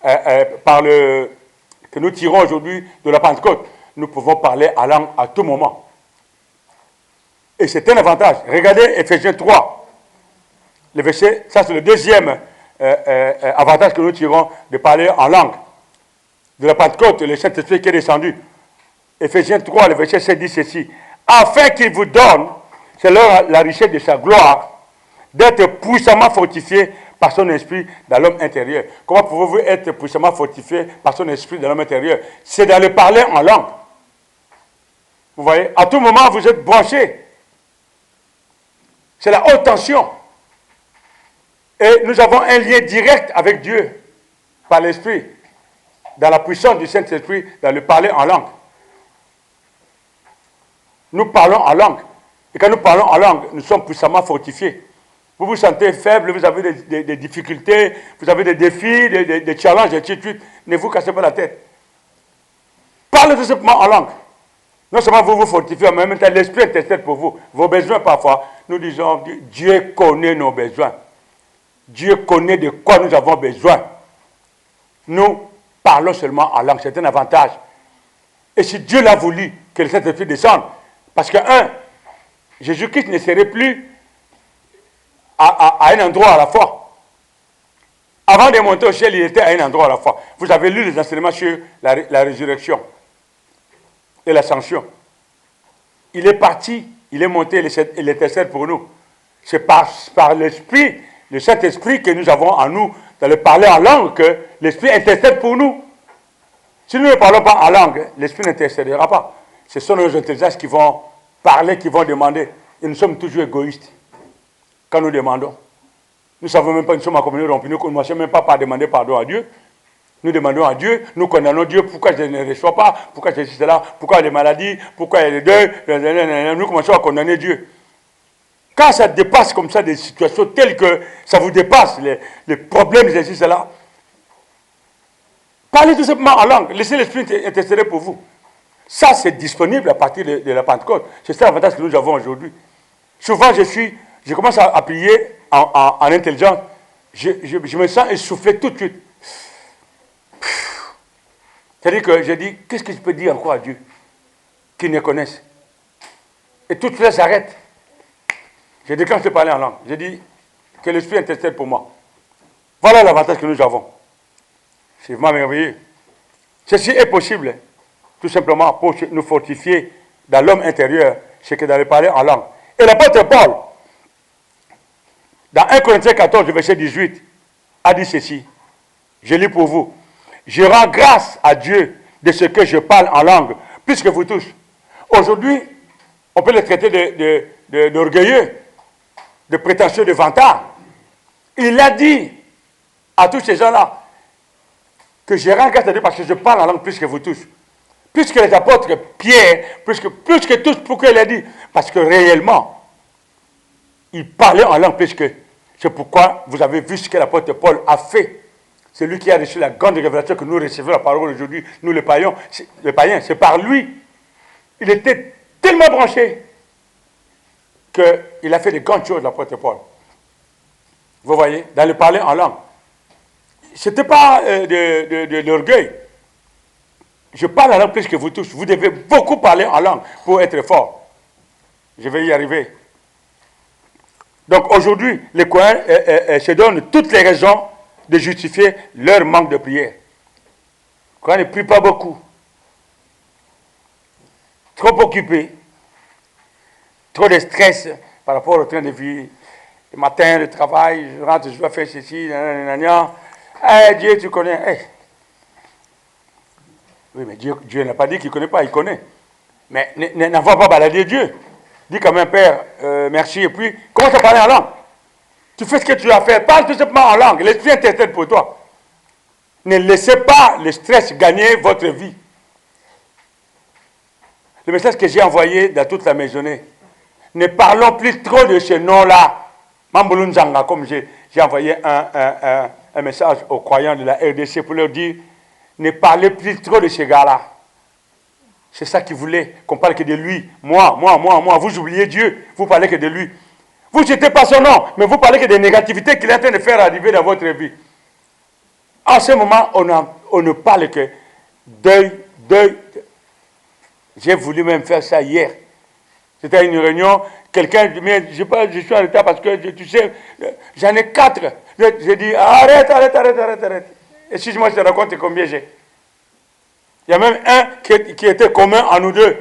Que nous tirons aujourd'hui de la Pentecôte. Nous pouvons parler en langue à tout moment. Et c'est un avantage. Regardez Ephésiens 3. Le verset, ça c'est le deuxième avantage que nous tirons de parler en langue. De la Pentecôte, le Saint-Esprit qui est descendu. Ephésiens 3, le verset 7 dit ceci. Afin qu'il vous donne, c'est la richesse de sa gloire, d'être puissamment fortifié par son esprit dans l'homme intérieur. Comment pouvez-vous être puissamment fortifié par son esprit dans l'homme intérieur? C'est dans le parler en langue. Vous voyez, à tout moment, vous êtes branché. C'est la haute tension. Et nous avons un lien direct avec Dieu, par l'Esprit, dans la puissance du Saint-Esprit, dans le parler en langue. Nous parlons en langue. Et quand nous parlons en langue, nous sommes puissamment fortifiés. Vous vous sentez faible, vous avez des difficultés, vous avez des défis, des challenges, et ainsi de suite. Ne vous cassez pas la tête. Parlez tout simplement en langue. Non seulement vous vous fortifiez, mais en même temps, l'Esprit intercède pour vous. Vos besoins, parfois, nous disons, Dieu connaît nos besoins. Dieu connaît de quoi nous avons besoin. Nous parlons seulement en langue, c'est un avantage. Et si Dieu l'a voulu, que le Saint-Esprit descende, parce que, Jésus-Christ ne serait plus à un endroit à la fois. Avant de monter au ciel, il était à un endroit à la fois. Vous avez lu les enseignements sur la résurrection et l'ascension. Il est parti, il est monté, il intercède pour nous. C'est par l'Esprit, le Saint-Esprit que nous avons en nous, dans le parler en langue, que l'Esprit intercède pour nous. Si nous ne parlons pas en langue, l'Esprit n'intercédera pas. Ce sont nos intelligences qui vont parler, qui vont demander. Et nous sommes toujours égoïstes quand nous demandons. Nous ne savons même pas, nous sommes en communion rompue, nous ne commençons même pas par demander pardon à Dieu. Nous demandons à Dieu, nous condamnons Dieu, pourquoi je ne reçois pas, pourquoi je suis là, pourquoi il y a des maladies, pourquoi il y a des deuils, nous commençons à condamner Dieu. Quand ça dépasse comme ça des situations telles que ça vous dépasse, les problèmes, ceci, cela, parlez tout simplement en langue, laissez l'Esprit intercéder pour vous. Ça, c'est disponible à partir de la Pentecôte. C'est ça l'avantage que nous avons aujourd'hui. Souvent, je commence à prier en intelligence, je me sens essoufflé tout de suite. C'est-à-dire que je dis, qu'est-ce que je peux dire encore à Dieu? qui ne connaissent. Et toutes les s'arrêtent. J'ai dit, quand je parlais en langue, j'ai dit que l'Esprit intercède pour moi. Voilà l'avantage que nous avons. C'est vraiment merveilleux. Ceci est possible, tout simplement, pour nous fortifier dans l'homme intérieur, c'est que d'aller parler en langue. Et l'apôtre Paul, dans 1 Corinthiens 14, verset 18, a dit ceci. Je lis pour vous. Je rends grâce à Dieu de ce que je parle en langue, plus que vous tous. Aujourd'hui, on peut le traiter d'orgueilleux, de prétentieux, de vantard. Il a dit à tous ces gens-là que je rends grâce à Dieu parce que je parle en langue plus que vous tous. Plus que les apôtres, Pierre, plus que tous, pourquoi il a dit? Parce que réellement, il parlait en langue plus que. C'est pourquoi vous avez vu ce que l'apôtre Paul a fait. C'est lui qui a reçu la grande révélation que nous recevons la parole aujourd'hui, nous les païens. C'est par lui. Il était tellement branché qu'il a fait de grandes choses, l'apôtre Paul. Vous voyez, dans le parler en langue. Ce n'était pas de l'orgueil. Je parle en langue plus que vous tous. Vous devez beaucoup parler en langue pour être fort. Je vais y arriver. Donc aujourd'hui, les Coréens se donnent toutes les raisons de justifier leur manque de prière. Les Coréens ne prient pas beaucoup. Trop occupés. Trop de stress par rapport au train de vie. Le matin, le travail, je rentre, je dois faire ceci, nanana. Eh, Dieu, tu connais. Eh. Oui, mais Dieu n'a pas dit qu'il ne connaît pas, il connaît. Mais n'envoie pas balader Dieu. Dis quand même, Père, merci, et puis commence à parler en langue. Tu fais ce que tu as fait, parle tout simplement en langue. L'Esprit intercède pour toi. Ne laissez pas le stress gagner votre vie. Le message que j'ai envoyé dans toute la maisonnée, ne parlons plus trop de ce nom-là. Mamboulunzanga, comme j'ai envoyé un message aux croyants de la RDC pour leur dire, ne parlez plus trop de ce gars-là. C'est ça qu'il voulait, qu'on parle que de lui. Moi. Vous oubliez Dieu, vous parlez que de lui. Vous ne jetez pas son nom, mais vous parlez que des négativités qu'il est en train de faire arriver dans votre vie. En ce moment, on ne parle que deuil. J'ai voulu même faire ça hier. C'était une réunion, quelqu'un dit, mais je suis en retard parce que, tu sais, j'en ai 4. J'ai dit, arrête. Excuse-moi, je te raconte combien j'ai. Il y a même un qui était commun à nous deux.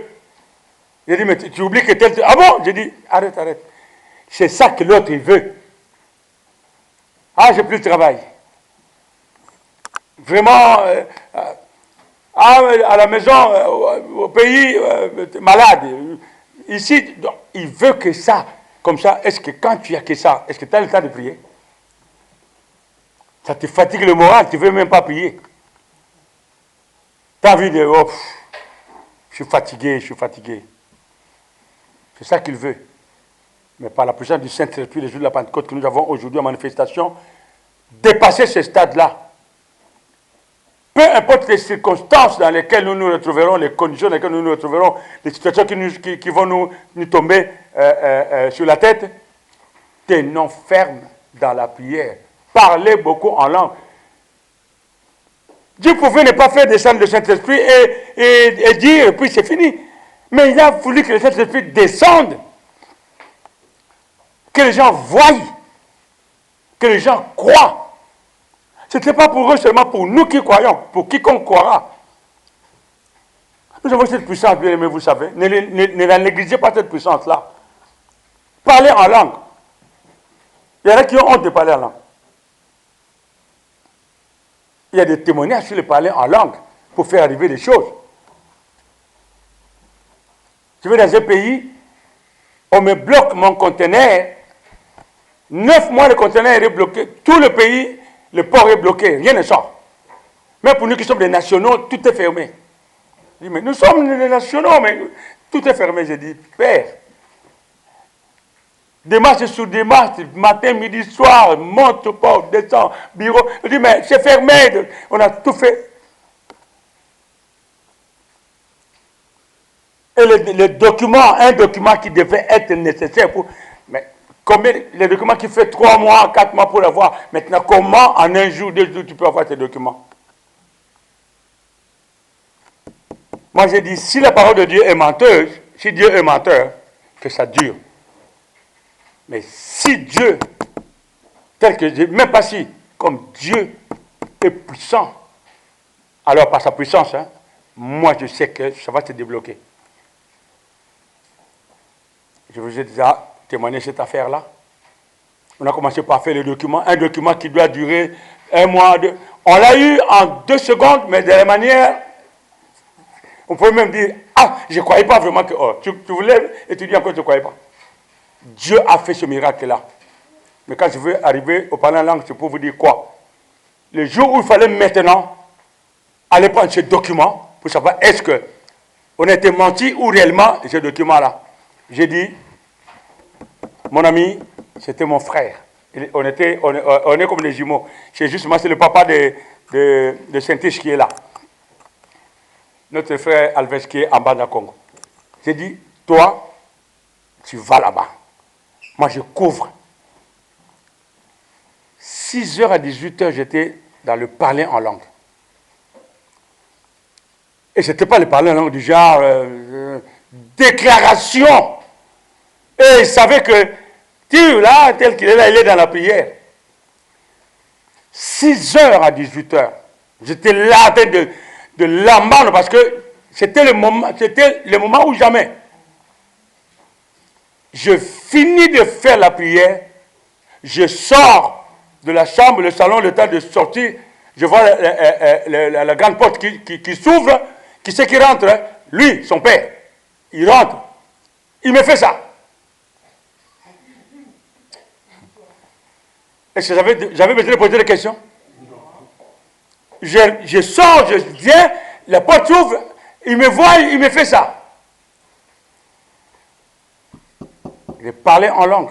J'ai dit, mais tu oublies que tel... Ah bon? J'ai dit, arrête. C'est ça que l'autre, il veut. Ah, j'ai plus de travail. Vraiment, à la maison, au pays, malade. Ici, donc, il veut que ça. Comme ça, est-ce que quand tu as que ça, est-ce que tu as le temps de prier? Ça te fatigue le moral, tu ne veux même pas prier. Tu as envie de... Oh, je suis fatigué. C'est ça qu'il veut. Mais par la puissance du Saint-Esprit, les jours de la Pentecôte que nous avons aujourd'hui en manifestation, dépasser ce stade-là. Peu importe les circonstances dans lesquelles nous nous retrouverons, les conditions dans lesquelles nous nous retrouverons, les situations qui vont nous tomber sur la tête, tenons ferme dans la prière. Parlez beaucoup en langue. Dieu pouvait ne pas faire descendre le Saint-Esprit et dire, et puis c'est fini. Mais il a voulu que le Saint-Esprit descende. Que les gens voient. Que les gens croient. Ce n'était pas pour eux seulement, pour nous qui croyons, pour quiconque croira. Nous avons cette puissance, bien aimé, vous savez. Ne la négligez pas, cette puissance-là. Parlez en langue. Il y en a qui ont honte de parler en langue. Il y a des témoignages sur le parler en langue pour faire arriver des choses. Je vais dans un pays, on me bloque mon conteneur. 9 mois, le conteneur est bloqué. Tout le pays, le port est bloqué. Rien ne sort. Même pour nous qui sommes des nationaux, tout est fermé. Je dis, mais nous sommes des nationaux, mais tout est fermé. Je dis, Père, démarche sur démarche, matin, midi, soir, monte au port, descend, bureau. Je dis, mais c'est fermé. On a tout fait. Et un document qui devait être nécessaire pour... Mais combien, les documents qui fait 3 mois, 4 mois pour l'avoir. Maintenant, comment en un jour, 2 jours, tu peux avoir tes documents? Moi, j'ai dit, si la parole de Dieu est menteuse, si Dieu est menteur, que ça dure. Mais si Dieu, tel que Dieu, même pas si, comme Dieu est puissant, alors par sa puissance, hein, moi je sais que ça va se débloquer. Je vous ai déjà témoigné cette affaire-là. On a commencé par faire le document, un document qui doit durer 1 mois. On l'a eu en 2 secondes, mais de la manière, on peut même dire, ah, je ne croyais pas vraiment que, oh, tu voulais étudier encore, tu ne croyais pas. Dieu a fait ce miracle-là. Mais quand je veux arriver au parler en langue, c'est pour vous dire quoi? Le jour où il fallait maintenant aller prendre ce document pour savoir est-ce qu'on était menti ou réellement ce document-là. J'ai dit, mon ami, c'était mon frère. On est comme des jumeaux. C'est justement, c'est le papa de Saint-Tiche qui est là. Notre frère Alves qui est en bas de Congo. J'ai dit, toi, tu vas là-bas. Moi, je couvre. 6h à 18h, j'étais dans le parler en langue. Et ce n'était pas le parler en langue du genre déclaration. Et il savait que Dieu, là, tel qu'il est là, il est dans la prière. 6h à 18h, j'étais là en train de l'embendre parce que c'était le moment où jamais. Je finis de faire la prière, je sors de la chambre, le salon, le temps de sortir, je vois la grande porte qui s'ouvre, qui c'est qui rentre? Lui, son père, il rentre, il me fait ça. Est-ce que j'avais besoin de poser des questions? Je sors, je viens, la porte s'ouvre, il me voit, il me fait ça. Je parlais en langue.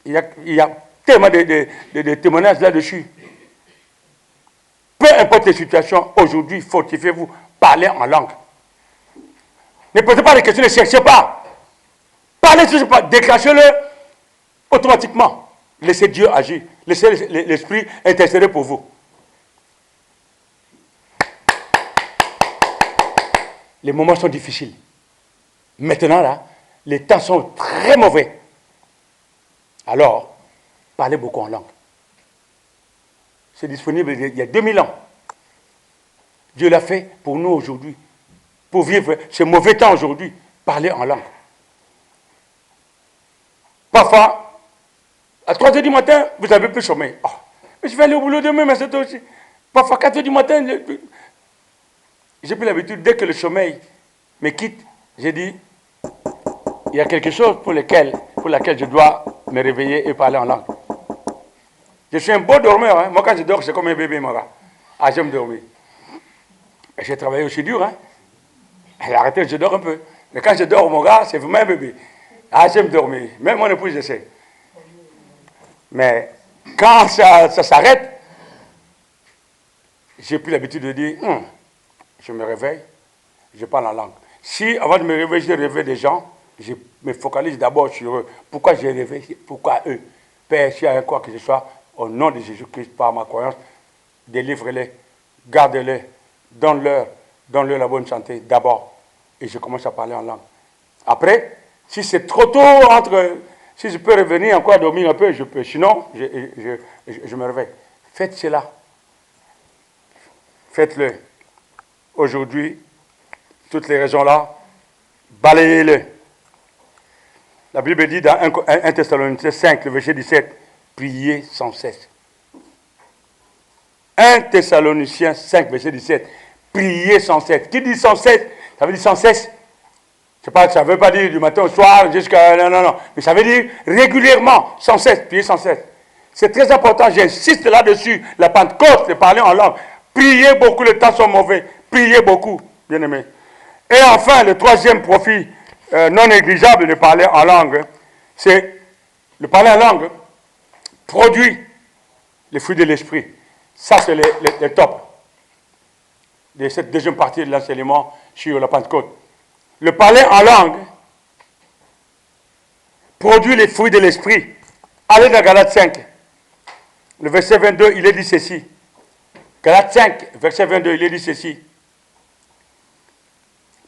Il y a tellement de témoignages là-dessus. Peu importe les situations, aujourd'hui, fortifiez-vous, parlez en langue. Ne posez pas de questions, ne cherchez pas. Parlez, ne cherchez pas, déclenchez-le automatiquement. Laissez Dieu agir. Laissez l'Esprit intercéder pour vous. Les moments sont difficiles. Maintenant, là, les temps sont très mauvais. Alors, parlez beaucoup en langue. C'est disponible il y a 2000 ans. Dieu l'a fait pour nous aujourd'hui. Pour vivre ce mauvais temps aujourd'hui, parlez en langue. Parfois, à 3h du matin, vous avez plus sommeil. Oh, mais je vais aller au boulot demain, mais c'est aussi. Parfois, 4h du matin, j'ai pris l'habitude, dès que le sommeil me quitte, j'ai dit, il y a quelque chose pour laquelle je dois me réveiller et parler en langue. Je suis un beau dormeur. Hein. Moi, quand je dors, c'est comme un bébé, moi. Ah, j'aime dormir. Et j'ai travaillé aussi dur. Hein. J'ai arrêté, je dors un peu. Mais quand je dors, mon gars, c'est vraiment un bébé. Ah, j'aime dormir. Même mon épouse, je sais. Mais quand ça s'arrête, j'ai pris l'habitude de dire, je me réveille, je parle en langue. Si, avant de me réveiller, je réveille des gens, je me focalise d'abord sur eux. Pourquoi je les réveille? Pourquoi eux? Père, s'il y a quoi que ce soit, au nom de Jésus-Christ, par ma croyance, délivre-les, garde-les, donne-leur la bonne santé d'abord. Et je commence à parler en langue. Après, si c'est trop tôt, si je peux revenir encore dormir un peu, je peux. Sinon, je me réveille. Faites cela. Faites-le. Aujourd'hui, toutes les raisons-là, balayez-les. La Bible dit dans 1 Thessaloniciens 5, le verset 17, priez sans cesse. 1 Thessaloniciens 5, verset 17, priez sans cesse. Qui dit sans cesse? Ça veut dire sans cesse. Ça ne veut pas dire du matin au soir jusqu'à... Non. Mais ça veut dire régulièrement, sans cesse, priez sans cesse. C'est très important, j'insiste là-dessus. La Pentecôte, de parler en langue. Priez beaucoup, les temps sont mauvais. Priez beaucoup, bien-aimés. Et enfin, le troisième profit non négligeable de parler en langue, c'est le parler en langue produit les fruits de l'esprit. Ça, c'est le top de cette deuxième partie de l'enseignement sur la Pentecôte. Le parler en langue produit les fruits de l'esprit. Allez dans Galates 5. Le verset 22, il est dit ceci. Galates 5, verset 22, il est dit ceci.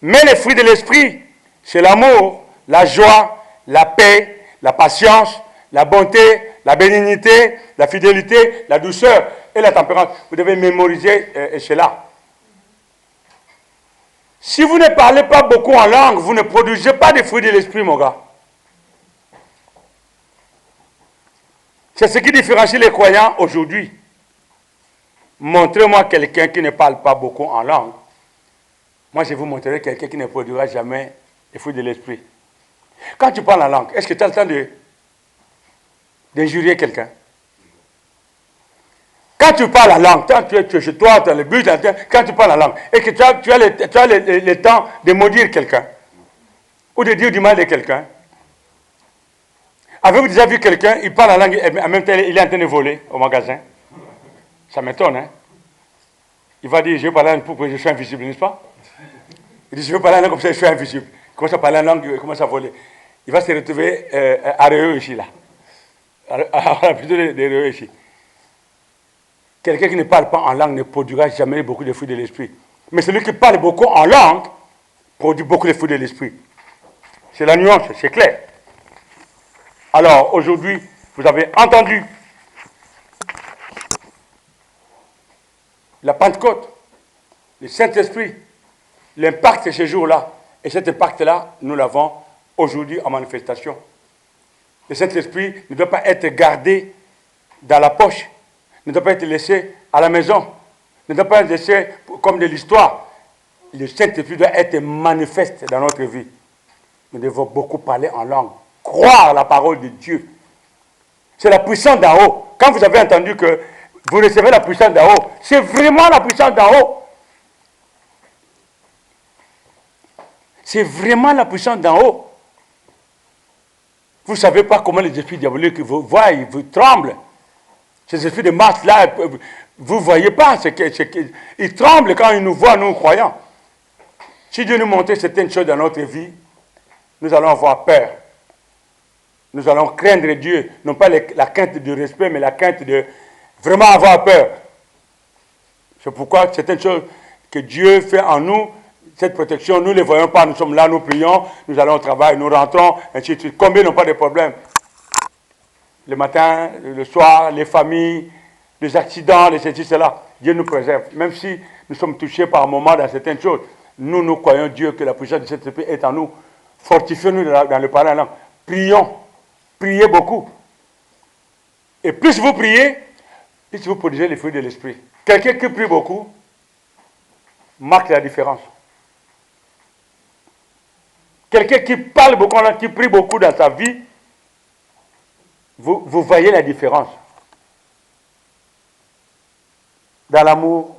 Mais les fruits de l'esprit, c'est l'amour, la joie, la paix, la patience, la bonté, la bénignité, la fidélité, la douceur et la tempérance. Vous devez mémoriser cela. Si vous ne parlez pas beaucoup en langue, vous ne produisez pas de fruits de l'esprit, mon gars. C'est ce qui différencie les croyants aujourd'hui. Montrez-moi quelqu'un qui ne parle pas beaucoup en langue. Moi, je vous montrerai quelqu'un qui ne produira jamais les fruits de l'esprit. Quand tu parles en langue, est-ce que tu as le temps d'injurier quelqu'un? Quand tu parles en langue, quand tu es chez toi, tu as le but, quand tu parles en langue, est-ce que tu as le temps de maudire quelqu'un? Ou de dire du mal de quelqu'un? Avez-vous déjà vu quelqu'un, il parle en langue, et en même temps, il est en train de voler au magasin? Ça m'étonne, hein? Il va dire, je vais parler en langue pour que je sois invisible, n'est-ce pas? Il dit, je vais parler en langue comme ça, je suis invisible. Il commence à parler en langue, il commence à voler. Il va se retrouver à Réeux ici, là. Plutôt des Réeux ici. Quelqu'un qui ne parle pas en langue ne produira jamais beaucoup de fruits de l'esprit. Mais celui qui parle beaucoup en langue produit beaucoup de fruits de l'esprit. C'est la nuance, c'est clair. Alors, aujourd'hui, vous avez entendu la Pentecôte, le Saint-Esprit, l'impact de ce jour-là. Et cet impact-là, nous l'avons aujourd'hui en manifestation. Le Saint-Esprit ne doit pas être gardé dans la poche, ne doit pas être laissé à la maison, ne doit pas être laissé comme de l'histoire. Le Saint-Esprit doit être manifeste dans notre vie. Nous devons beaucoup parler en langue, croire la parole de Dieu. C'est la puissance d'en haut. Quand vous avez entendu que vous recevez la puissance d'en haut, c'est vraiment la puissance d'en haut. C'est vraiment la puissance d'en haut. Vous ne savez pas comment les esprits diaboliques vous voient, ils vous tremblent. Ces esprits de masse-là, vous ne voyez pas. Ils tremblent quand ils nous voient, nous croyants. Si Dieu nous montrait certaines choses dans notre vie, nous allons avoir peur. Nous allons craindre Dieu. Non pas la crainte du respect, mais la crainte de vraiment avoir peur. C'est pourquoi certaines choses que Dieu fait en nous, cette protection, nous ne les voyons pas. Nous sommes là, nous prions, nous allons au travail, nous rentrons, ainsi de suite. Combien n'ont pas de problèmes? Le matin, le soir, les familles, les accidents, les ceci, cela. Dieu nous préserve. Même si nous sommes touchés par un moment dans certaines choses, nous croyons Dieu que la puissance de cet esprit est en nous. Fortifions-nous dans le parler en langue. Prions. Priez beaucoup. Et plus vous priez, plus vous produisez les fruits de l'esprit. Quelqu'un qui prie beaucoup marque la différence. Quelqu'un qui parle beaucoup, qui prie beaucoup dans sa vie, vous voyez la différence. Dans l'amour,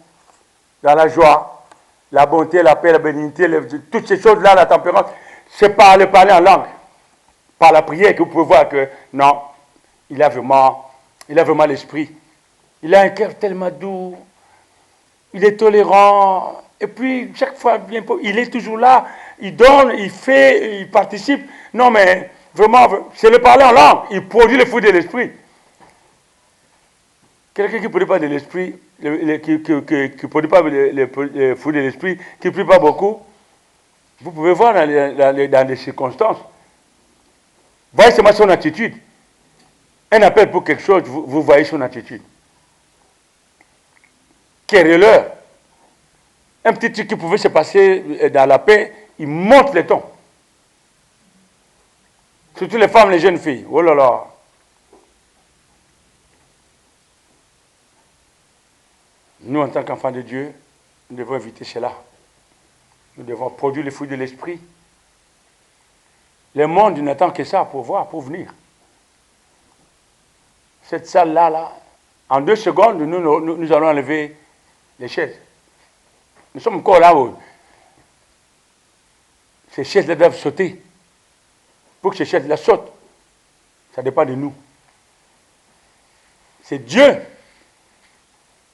dans la joie, la bonté, la paix, la bénignité, toutes ces choses-là, la tempérance, c'est par le parler en langue, par la prière que vous pouvez voir que non, il a vraiment l'esprit. Il a un cœur tellement doux, il est tolérant, et puis chaque fois, il est toujours là, il donne, il fait, il participe. Non mais vraiment, c'est le parler en langue, il produit le fruit de l'esprit. Quelqu'un qui ne produit pas de l'esprit, qui ne produit pas le fruit de l'esprit, qui ne prie pas beaucoup, vous pouvez voir dans des circonstances. Voyez seulement son attitude. Un appel pour quelque chose, vous voyez son attitude. Querelleur. Un petit truc qui pouvait se passer dans la paix, il monte les tons. Surtout les femmes, les jeunes filles. Oh là là. Nous, en tant qu'enfants de Dieu, nous devons éviter cela. Nous devons produire les fruits de l'esprit. Le monde n'attend que ça pour voir, pour venir. Cette salle-là, en 2 secondes, nous allons enlever les chaises. Nous sommes encore là-haut. Ces chaises-là doivent sauter. Pour que ces chaises-là sautent, ça dépend de nous. C'est Dieu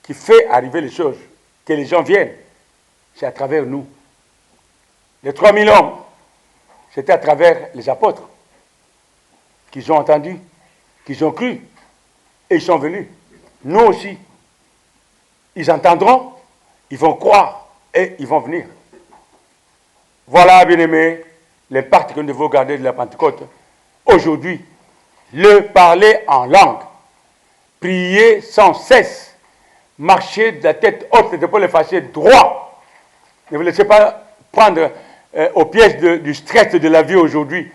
qui fait arriver les choses, que les gens viennent. C'est à travers nous. Les 3000 hommes, c'était à travers les apôtres qu'ils ont entendu, qu'ils ont cru, et ils sont venus. Nous aussi, ils entendront, ils vont croire, et ils vont venir. Voilà, bien-aimés, l'impact que nous devons garder de la Pentecôte. Aujourd'hui, le parler en langue, prier sans cesse, marcher de la tête haute, les épaules effacées, droit. Ne vous laissez pas prendre au piège du stress de la vie aujourd'hui.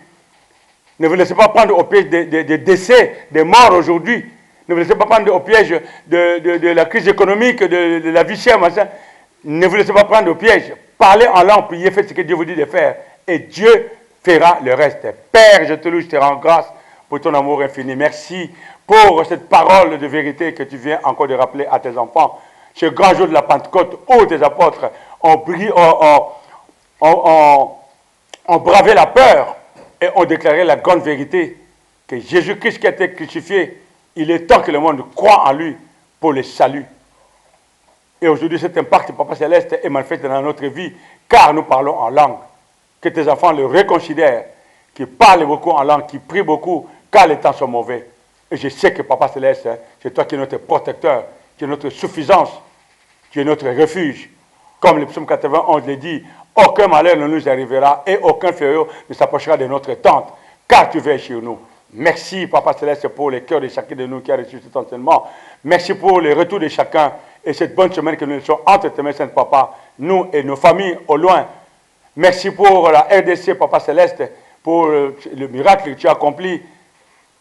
Ne vous laissez pas prendre au piège des décès, des morts aujourd'hui. Ne vous laissez pas prendre au piège de la crise économique, de la vie chère, machin. Ne vous laissez pas prendre au piège. Parlez en langue, priez, faites ce que Dieu vous dit de faire. Et Dieu fera le reste. Père, je te loue, je te rends grâce pour ton amour infini. Merci pour cette parole de vérité que tu viens encore de rappeler à tes enfants. Ce grand jour de la Pentecôte où tes apôtres ont bravé la peur et ont déclaré la grande vérité que Jésus-Christ qui a été crucifié, il est temps que le monde croit en lui pour le salut. Et aujourd'hui, cet impact, Papa Céleste, est manifesté dans notre vie, car nous parlons en langue. Que tes enfants le reconsidèrent, qu'ils parlent beaucoup en langue, qu'ils prient beaucoup, car les temps sont mauvais. Et je sais que Papa Céleste, c'est toi qui es notre protecteur, qui es notre suffisance, qui es notre refuge. Comme le psaume 91 le dit, aucun malheur ne nous arrivera et aucun fléau ne s'approchera de notre tente, car tu veilles sur nous. Merci, Papa Céleste, pour les cœurs de chacun de nous qui a reçu cet enseignement. Merci pour les retours de chacun et cette bonne semaine que nous laissons entre tes mains, Saint Papa, nous et nos familles au loin. Merci pour la RDC, Papa Céleste, pour le miracle que tu as accompli,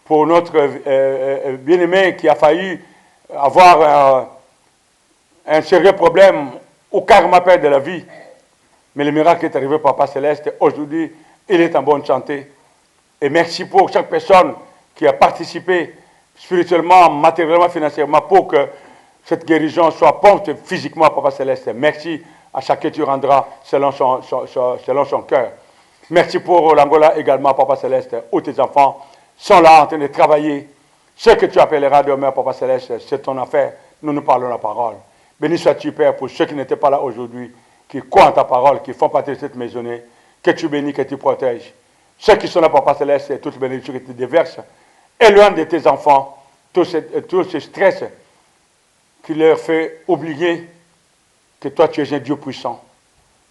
pour notre bien-aimé qui a failli avoir un sérieux problème ou carrément perdre la vie. Mais le miracle est arrivé, Papa Céleste. Aujourd'hui, il est en bonne santé. Et merci pour chaque personne qui a participé spirituellement, matériellement, financièrement, pour que cette guérison soit prompte physiquement, Papa Céleste. Merci à chacun tu rendras selon son cœur. Merci pour l'Angola également, Papa Céleste, où tes enfants sont là en train de travailler. Ce que tu appelleras demain, Papa Céleste, c'est ton affaire. Nous parlons la parole. Béni sois-tu, Père, pour ceux qui n'étaient pas là aujourd'hui, qui croient en ta parole, qui font partie de cette maisonnée. Que tu bénis, que tu protèges. Ceux qui sont là, Papa Céleste, et toutes les bénédictions que tu déverses, éloigne de tes enfants tout ce stress qui leur fait oublier que toi, tu es un Dieu puissant.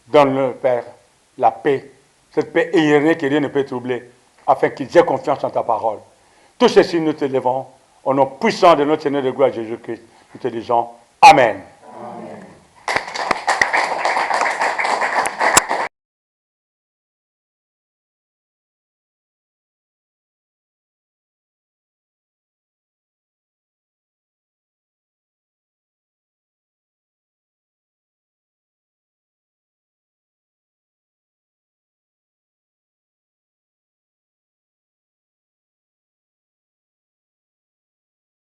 Donne-leur, Père, la paix, cette paix éternelle que rien ne peut troubler, afin qu'ils aient confiance en ta parole. Tout ceci, nous te levons au nom puissant de notre Seigneur de gloire Jésus-Christ. Nous te disons Amen.